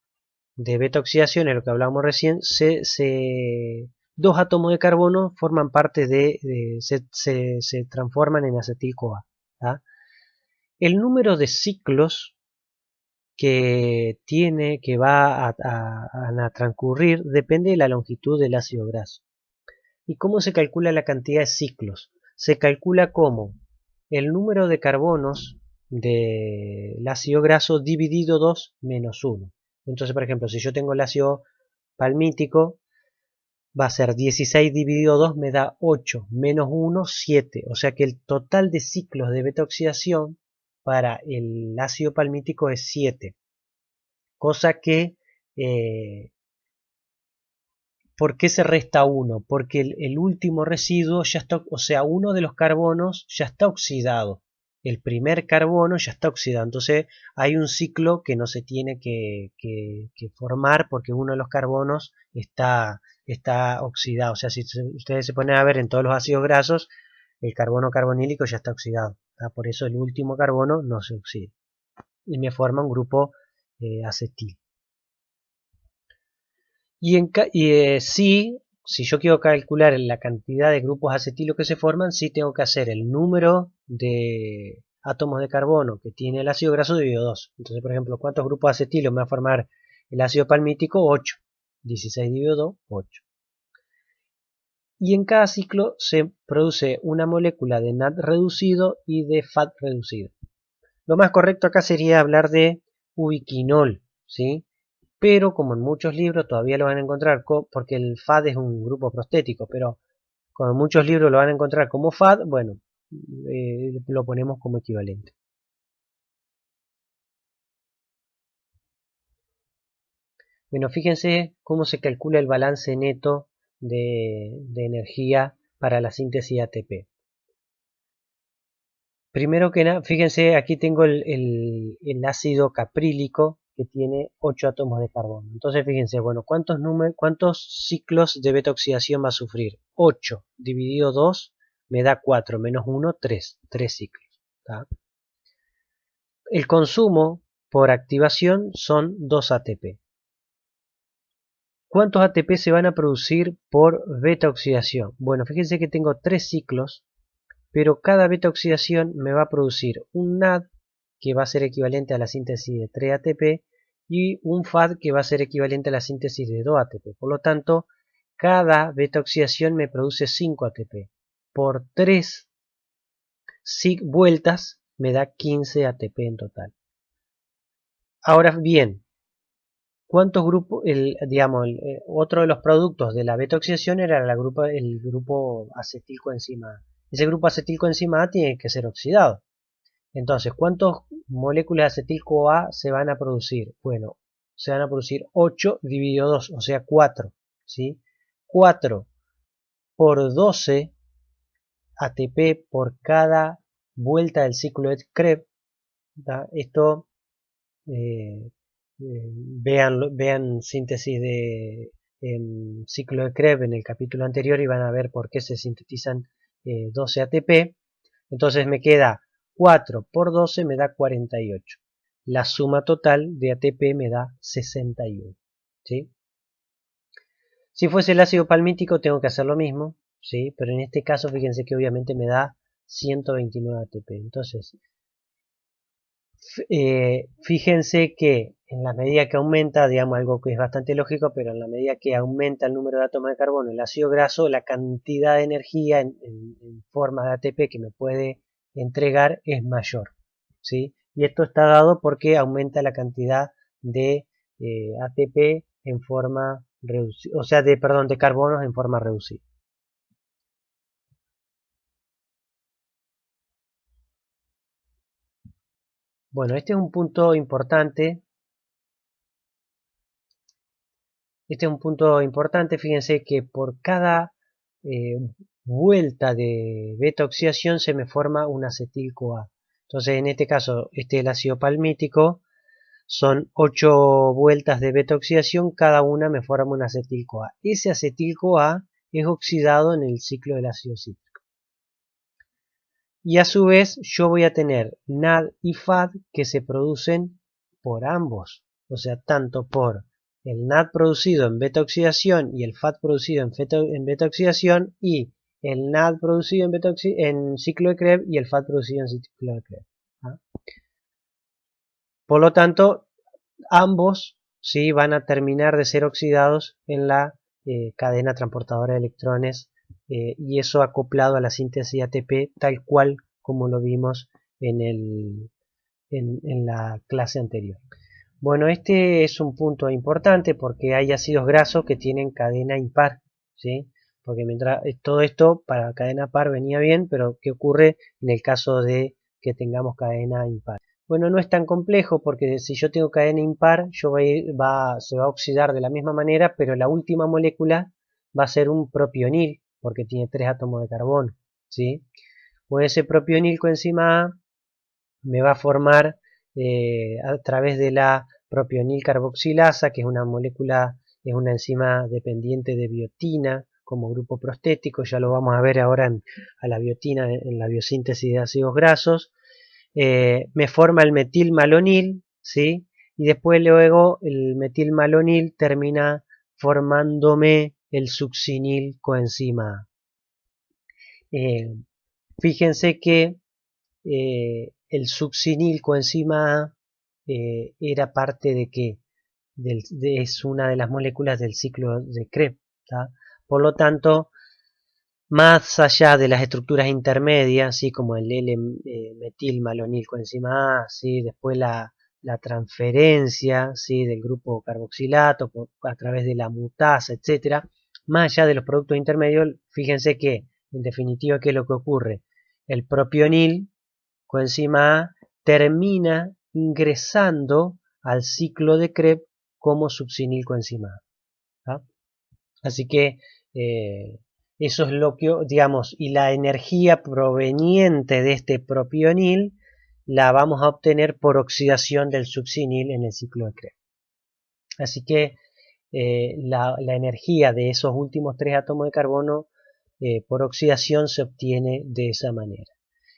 de beta oxidación, en lo que hablábamos recién, dos átomos de carbono forman parte se transforman en acetil-CoA. El número de ciclos que va a transcurrir depende de la longitud del ácido graso. ¿Y cómo se calcula la cantidad de ciclos? Se calcula como el número de carbonos del ácido graso dividido 2 menos 1. Entonces, por ejemplo, si yo tengo el ácido palmítico, va a ser 16 dividido 2 me da 8, menos 1, 7. O sea que el total de ciclos de beta oxidación para el ácido palmítico es 7. Cosa que ¿por qué se resta 1? Porque el último residuo ya está, o sea, uno de los carbonos ya está oxidado. El primer carbono ya está oxidado. Entonces hay un ciclo que no se tiene que formar porque uno de los carbonos está oxidado. O sea, si ustedes se ponen a ver en todos los ácidos grasos, el carbono carbonílico ya está oxidado. Por eso el último carbono no se oxida. y me forma un grupo acetil. Si yo quiero calcular la cantidad de grupos acetilo que se forman, sí tengo que hacer el número de átomos de carbono que tiene el ácido graso dividido 2. Entonces, por ejemplo, ¿cuántos grupos acetilo me va a formar el ácido palmítico? 8. 16 dividido 2, 8. Y en cada ciclo se produce una molécula de NAD reducido y de FAD reducido. Lo más correcto acá sería hablar de ubiquinol, ¿sí? Pero como en muchos libros todavía lo van a encontrar, porque el FAD es un grupo prostético, pero como en muchos libros lo van a encontrar como FAD, bueno, lo ponemos como equivalente. Bueno, fíjense cómo se calcula el balance neto de energía para la síntesis ATP. Primero que nada, fíjense, aquí tengo el ácido caprílico que tiene 8 átomos de carbono. Entonces, fíjense, bueno, ¿cuántos ciclos de beta oxidación va a sufrir? 8 dividido 2 me da 4, menos 1, 3. 3 ciclos. ¿Tá? El consumo por activación son 2 ATP. ¿Cuántos ATP se van a producir por beta oxidación? Bueno, fíjense que tengo 3 ciclos, pero cada beta oxidación me va a producir un NAD que va a ser equivalente a la síntesis de 3 ATP y un FAD que va a ser equivalente a la síntesis de 2 ATP. Por lo tanto, cada beta oxidación me produce 5 ATP. Por 3 vueltas me da 15 ATP en total. Ahora bien, ¿cuántos grupos? Otro de los productos de la beta oxidación era el grupo acetilcoenzima A. Ese grupo acetilcoenzima A tiene que ser oxidado. Entonces, ¿cuántas moléculas de acetil-CoA se van a producir? Bueno, se van a producir 8 dividido 2, o sea 4. ¿Sí? 4 por 12 ATP por cada vuelta del ciclo de Krebs. Esto, vean síntesis de ciclo de Krebs en el capítulo anterior y van a ver por qué se sintetizan 12 ATP. Entonces me queda 4 por 12 me da 48. La suma total de ATP me da 61. ¿Sí? Si fuese el ácido palmítico tengo que hacer lo mismo, ¿sí? Pero en este caso fíjense que obviamente me da 129 ATP. Entonces, fíjense que en la medida que aumenta, digamos algo que es bastante lógico, pero en la medida que aumenta el número de átomos de carbono, el ácido graso, la cantidad de energía en forma de ATP que me puede entregar es mayor, ¿sí? Y esto está dado porque aumenta la cantidad de ATP en forma reducida, o sea, de carbonos en forma reducida. Bueno, este es un punto importante. Este es un punto importante. Fíjense que por cada eh, vuelta de beta oxidación se me forma un acetil-CoA. Entonces, en este caso, este es el ácido palmítico. Son 8 vueltas de beta oxidación, cada una me forma un acetil-CoA. Ese acetil-CoA es oxidado en el ciclo del ácido cítrico. Y a su vez yo voy a tener NAD y FAD que se producen por ambos. O sea, tanto por el NAD producido en beta oxidación y el FAD producido en beta oxidación y el NAD producido en ciclo de Krebs y el FAD producido en ciclo de Krebs. ¿Ah? Por lo tanto, ambos ¿sí? van a terminar de ser oxidados en la cadena transportadora de electrones y eso acoplado a la síntesis ATP tal cual como lo vimos en la clase anterior. Bueno, este es un punto importante porque hay ácidos grasos que tienen cadena impar, ¿sí? Porque mientras todo esto para cadena par venía bien, pero ¿qué ocurre en el caso de que tengamos cadena impar? Bueno, no es tan complejo porque si yo tengo cadena impar, se va a oxidar de la misma manera, pero la última molécula va a ser un propionil porque tiene 3 átomos de carbono, ¿sí? Pues ese propionil coenzima A me va a formar a través de la propionil carboxilasa, que es una molécula, es una enzima dependiente de biotina como grupo prostético, ya lo vamos a ver ahora a la biotina en la biosíntesis de ácidos grasos. me forma el metilmalonil, ¿sí? Y después luego el metilmalonil termina formándome el succinil coenzima A. Fíjense que el succinil coenzima A era parte de que es una de las moléculas del ciclo de Krebs. ¿Tá? Por lo tanto, más allá de las estructuras intermedias, ¿sí? Como el L-metilmalonil coenzima A, ¿sí? Después la transferencia, ¿sí? Del grupo carboxilato a través de la mutasa, etcétera. Más allá de los productos intermedios, fíjense que, en definitiva, ¿qué es lo que ocurre? El propionil coenzima A termina ingresando al ciclo de Krebs como succinil coenzima A. ¿Tá? Así que eso es lo que, digamos, y la energía proveniente de este propionil la vamos a obtener por oxidación del succinil en el ciclo de Krebs. Así que la energía de esos últimos 3 átomos de carbono por oxidación se obtiene de esa manera.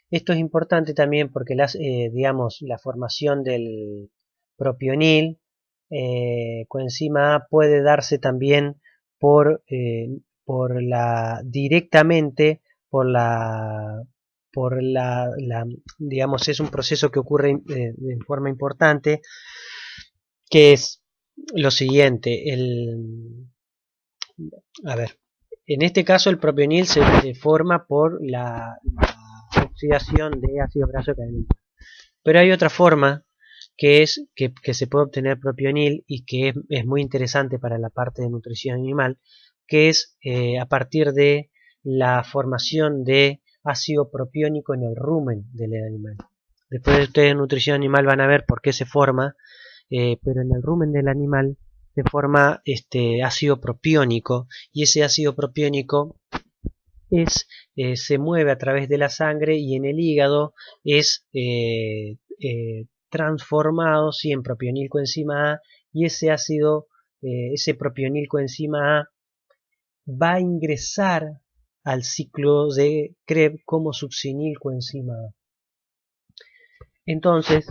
Esto es importante también porque digamos, la formación del propionil coenzima A puede darse también directamente digamos, es un proceso que ocurre de forma importante, que es lo siguiente. A ver, en este caso el propionil se forma por la oxidación de ácido graso cadénico. Pero hay otra forma que es que se puede obtener propionil y que es muy interesante para la parte de nutrición animal, que es a partir de la formación de ácido propiónico en el rumen del animal. Después ustedes en nutrición animal van a ver por qué se forma, pero en el rumen del animal se forma ácido propiónico, y ese ácido propiónico se mueve a través de la sangre y en el hígado es transformado en propionil coenzima A, y ese ácido, ese propionil coenzima A va a ingresar al ciclo de Krebs como succinil coenzima A. Entonces,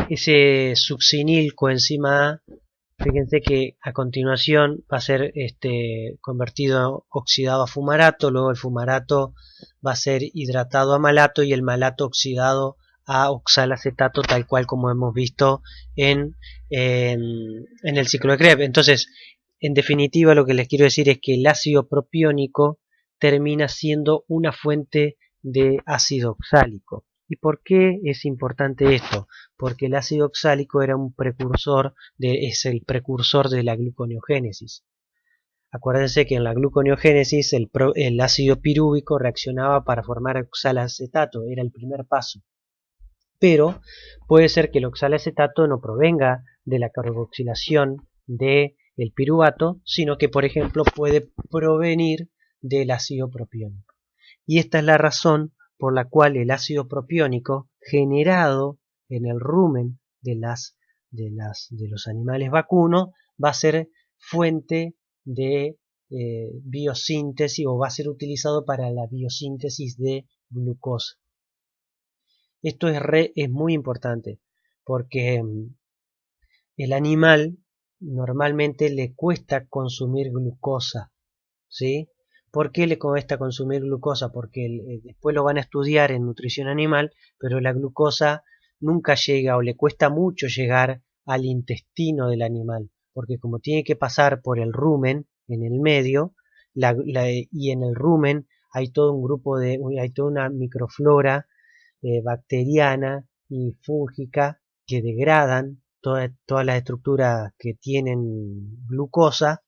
ese succinil coenzima A, fíjense que a continuación va a ser convertido oxidado a fumarato, luego el fumarato va a ser hidratado a malato y el malato oxidado a oxalacetato, tal cual como hemos visto en el ciclo de Krebs. Entonces, en definitiva, lo que les quiero decir es que el ácido propiónico termina siendo una fuente de ácido oxálico. ¿Y por qué es importante esto? Porque el ácido oxálico era un precursor, es el precursor de la gluconeogénesis. Acuérdense que en la gluconeogénesis el ácido pirúvico reaccionaba para formar oxalacetato, era el primer paso. Pero puede ser que el oxalacetato no provenga de la carboxilación del piruvato, sino que, por ejemplo, puede provenir del ácido propiónico. Y esta es la razón por la cual el ácido propiónico generado en el rumen de los animales vacunos va a ser fuente de biosíntesis, o va a ser utilizado para la biosíntesis de glucosa. Esto es muy importante porque el animal normalmente le cuesta consumir glucosa, ¿sí? ¿Por qué le cuesta consumir glucosa? Porque después lo van a estudiar en nutrición animal, pero la glucosa nunca llega, o le cuesta mucho llegar al intestino del animal, porque como tiene que pasar por el rumen en el medio, y en el rumen hay todo un grupo hay toda una microflora bacteriana y fúngica que degradan todas las estructuras que tienen glucosa,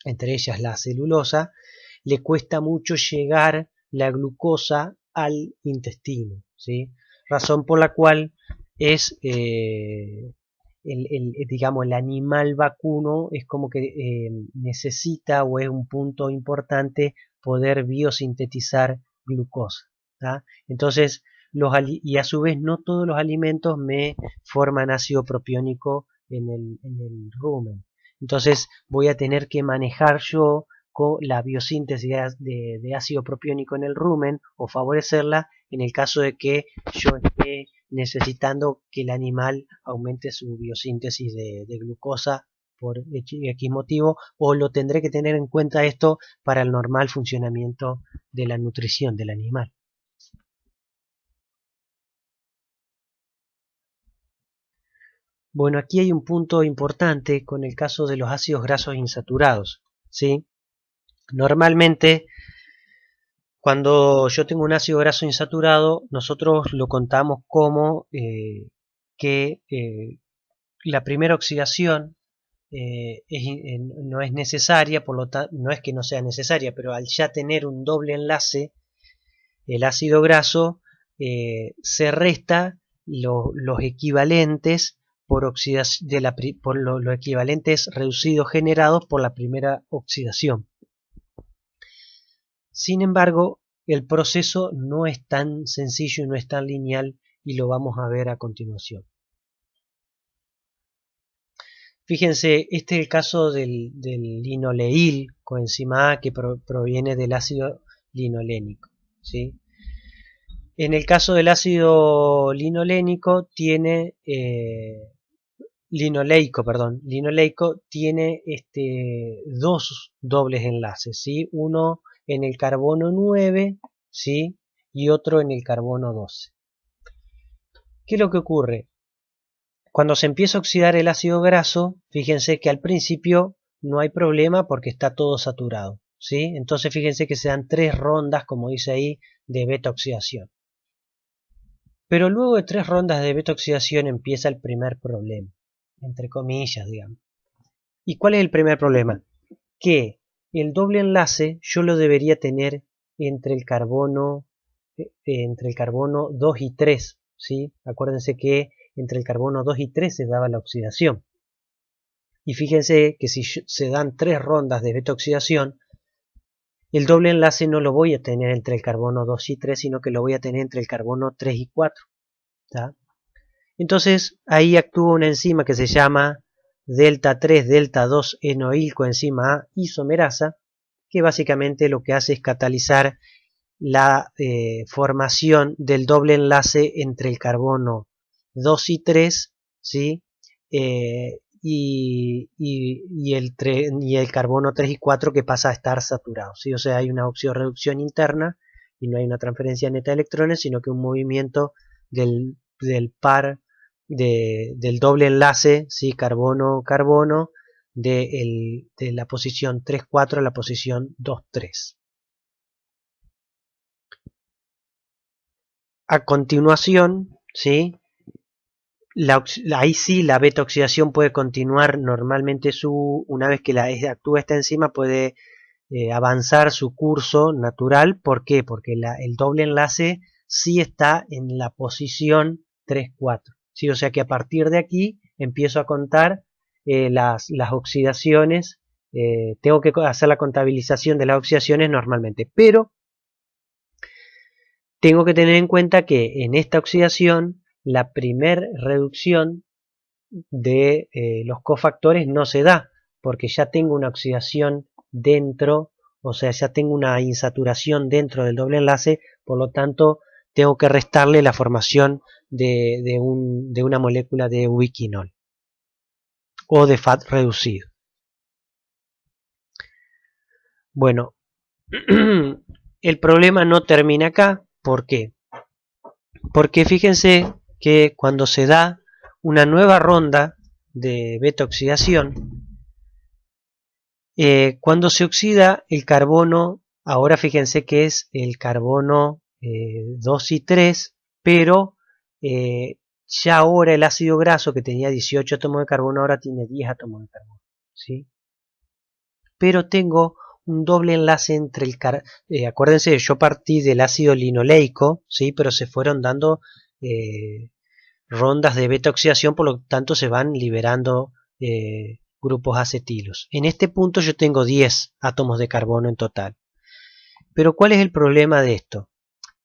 entre ellas la celulosa. Le cuesta mucho llegar la glucosa al intestino, ¿sí? Razón por la cual es digamos, el animal vacuno es como que necesita, o es un punto importante, poder biosintetizar glucosa, ¿tá? Entonces, y a su vez no todos los alimentos me forman ácido propiónico en el rumen. Entonces voy a tener que manejar yo la biosíntesis de ácido propiónico en el rumen o favorecerla en el caso de que yo esté necesitando que el animal aumente su biosíntesis de glucosa por X motivo, o lo tendré que tener en cuenta esto para el normal funcionamiento de la nutrición del animal. Bueno, aquí hay un punto importante con el caso de los ácidos grasos insaturados, ¿sí? Normalmente, cuando yo tengo un ácido graso insaturado, nosotros lo contamos como que la primera oxidación no es necesaria, por lo tanto, no es que no sea necesaria, pero al ya tener un doble enlace, el ácido graso se resta los equivalentes por oxidación por los equivalentes reducidos generados por la primera oxidación. Sin embargo, el proceso no es tan sencillo y no es tan lineal, y lo vamos a ver a continuación. Fíjense, este es el caso del linoleíl, coenzima A, que proviene del ácido linolénico, ¿sí? En el caso del ácido linolénico tiene linoleico tiene dos dobles enlaces, ¿sí? Uno en el carbono 9, ¿sí? Y otro en el carbono 12. ¿Qué es lo que ocurre? Cuando se empieza a oxidar el ácido graso, fíjense que al principio no hay problema porque está todo saturado, ¿sí? Entonces fíjense que se dan 3 rondas, como dice ahí, de beta oxidación. Pero luego de 3 rondas de beta oxidación empieza el primer problema, entre comillas, digamos. ¿Y cuál es el primer problema? Que el doble enlace yo lo debería tener entre el carbono 2 y 3, ¿sí? Acuérdense que entre el carbono 2 y 3 se daba la oxidación. Y fíjense que si se dan 3 rondas de beta oxidación, el doble enlace no lo voy a tener entre el carbono 2 y 3, sino que lo voy a tener entre el carbono 3 y 4. ¿Tá? Entonces ahí actúa una enzima que se llama delta 3 delta 2 enoil coenzima A isomerasa, que básicamente lo que hace es catalizar la formación del doble enlace entre el carbono 2 y 3, ¿sí? Y el carbono 3 y 4, que pasa a estar saturado, ¿sí? O sea, hay una oxidorreducción interna y no hay una transferencia neta de electrones, sino que un movimiento del par del doble enlace, ¿sí? Carbono-carbono, de la posición 3,4 a la posición 2,3. A continuación, ¿sí? Ahí sí la beta oxidación puede continuar normalmente una vez que actúa esta enzima, puede avanzar su curso natural. ¿Por qué? Porque el doble enlace sí está en la posición 3,4, ¿sí? O sea que a partir de aquí empiezo a contar las oxidaciones, tengo que hacer la contabilización de las oxidaciones normalmente, pero tengo que tener en cuenta que en esta oxidación la primer reducción de los cofactores no se da, porque ya tengo una oxidación dentro, o sea, ya tengo una insaturación dentro del doble enlace, por lo tanto tengo que restarle la formación de una molécula de ubiquinol o de fat reducido. Bueno, el problema no termina acá. ¿Por qué? Porque fíjense que cuando se da una nueva ronda de beta oxidación, cuando se oxida el carbono, ahora fíjense que es el carbono 2 y 3, pero ya ahora el ácido graso, que tenía 18 átomos de carbono, ahora tiene 10 átomos de carbono, ¿sí? Pero tengo un doble enlace entre acuérdense, yo partí del ácido linoleico, ¿sí? Pero se fueron dando rondas de beta oxidación, por lo tanto se van liberando grupos acetilos. En este punto yo tengo 10 átomos de carbono en total. Pero ¿cuál es el problema de esto?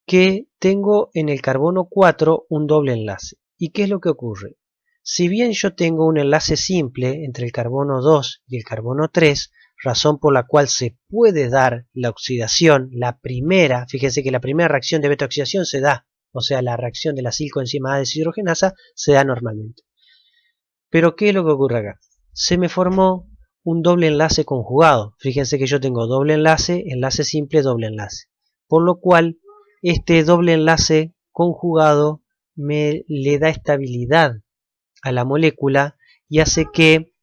Que tengo en el carbono 4 un doble enlace. ¿Y qué es lo que ocurre? Si bien yo tengo un enlace simple entre el carbono 2 y el carbono 3, razón por la cual se puede dar la oxidación, la primera, fíjense que la primera reacción de beta-oxidación se da, o sea, la reacción de la silcoenzima A deshidrogenasa se da normalmente. Pero ¿qué es lo que ocurre acá? Se me formó un doble enlace conjugado. Fíjense que yo tengo doble enlace, enlace simple, doble enlace. Por lo cual, este doble enlace conjugado le da estabilidad a la molécula y hace que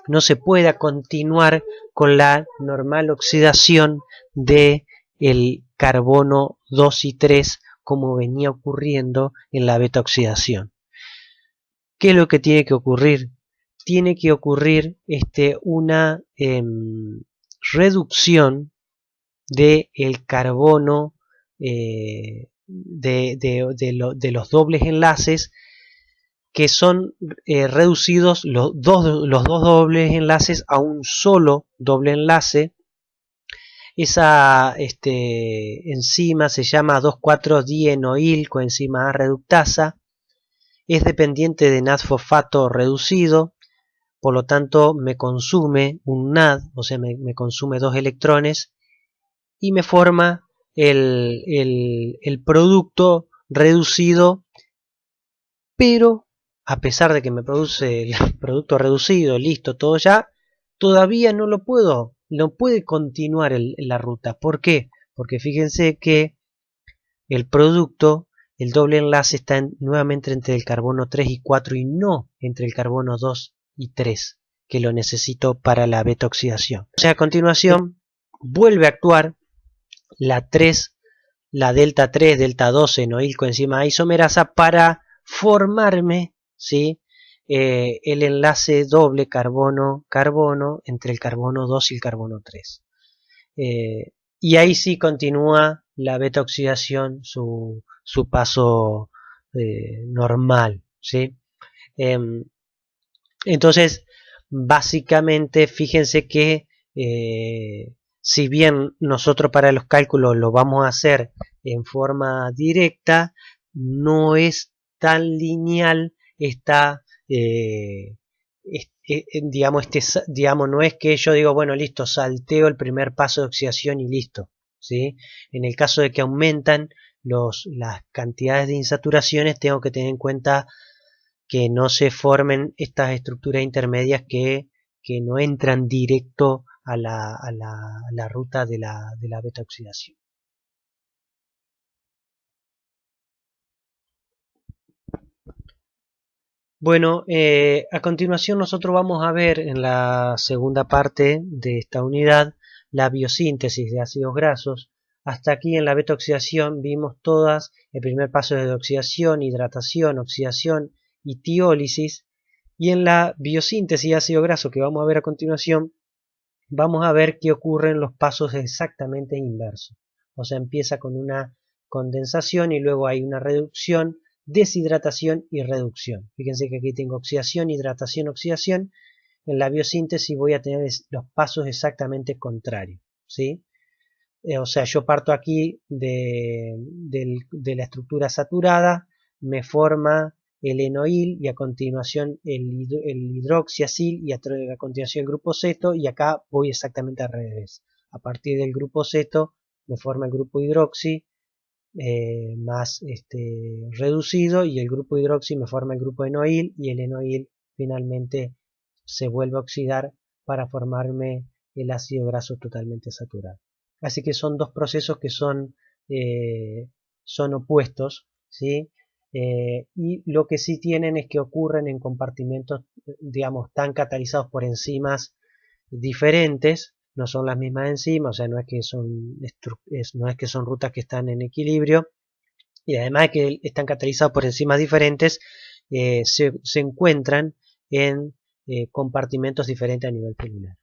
no se pueda continuar con la normal oxidación de el carbono 2 y 3 como venía ocurriendo en la beta oxidación. ¿Qué es lo que tiene que ocurrir? Tiene que ocurrir una reducción del carbono de los dobles enlaces, que son reducidos los dos dobles enlaces a un solo doble enlace. Esa enzima se llama 2,4-dienoil coenzima A reductasa. Es dependiente de NAD-fosfato reducido, por lo tanto me consume un NAD, o sea, me consume 2 electrones y me forma el producto reducido, pero a pesar de que me produce el producto reducido, listo, todo ya, todavía no lo puedo, no puede continuar la ruta. ¿Por qué? Porque fíjense que el producto, el doble enlace está nuevamente entre el carbono 3 y 4 y no entre el carbono 2 y 3, que lo necesito para la beta oxidación. O sea, a continuación vuelve a actuar la delta 3, delta 12 noil coenzima A isomerasa para formarme, ¿sí?, el enlace doble carbono-carbono entre el carbono 2 y el carbono 3. Y ahí sí continúa la beta oxidación su paso normal, ¿sí? Entonces, básicamente, fíjense que si bien nosotros para los cálculos lo vamos a hacer en forma directa, no es tan lineal esta, digamos, no es que yo digo, bueno, listo, salteo el primer paso de oxidación y listo, ¿sí? En el caso de que aumentan las cantidades de insaturaciones, tengo que tener en cuenta que no se formen estas estructuras intermedias que no entran directo a la ruta de la beta oxidación. Bueno, a continuación nosotros vamos a ver en la segunda parte de esta unidad la biosíntesis de ácidos grasos. Hasta aquí en la beta oxidación vimos todas el primer paso de oxidación, hidratación, oxidación y tiólisis. Y en la biosíntesis de ácido graso que vamos a ver a continuación, vamos a ver qué ocurre en los pasos exactamente inversos. O sea, empieza con una condensación y luego hay una reducción, deshidratación y reducción. Fíjense que aquí tengo oxidación, hidratación, oxidación. En la biosíntesis voy a tener los pasos exactamente contrarios, ¿sí? O sea, yo parto aquí de la estructura saturada, me forma el enoil y a continuación el hidroxiacil y a continuación el grupo ceto, y acá voy exactamente al revés. A partir del grupo ceto me forma el grupo hidroxi más reducido, y el grupo hidroxi me forma el grupo enoil, y el enoil finalmente se vuelve a oxidar para formarme el ácido graso totalmente saturado. Así que son dos procesos que son opuestos, ¿sí? Y lo que sí tienen es que ocurren en compartimentos, digamos, tan catalizados por enzimas diferentes, no son las mismas enzimas, o sea, no es que son rutas que están en equilibrio, y además de que están catalizados por enzimas diferentes, se encuentran en compartimentos diferentes a nivel celular.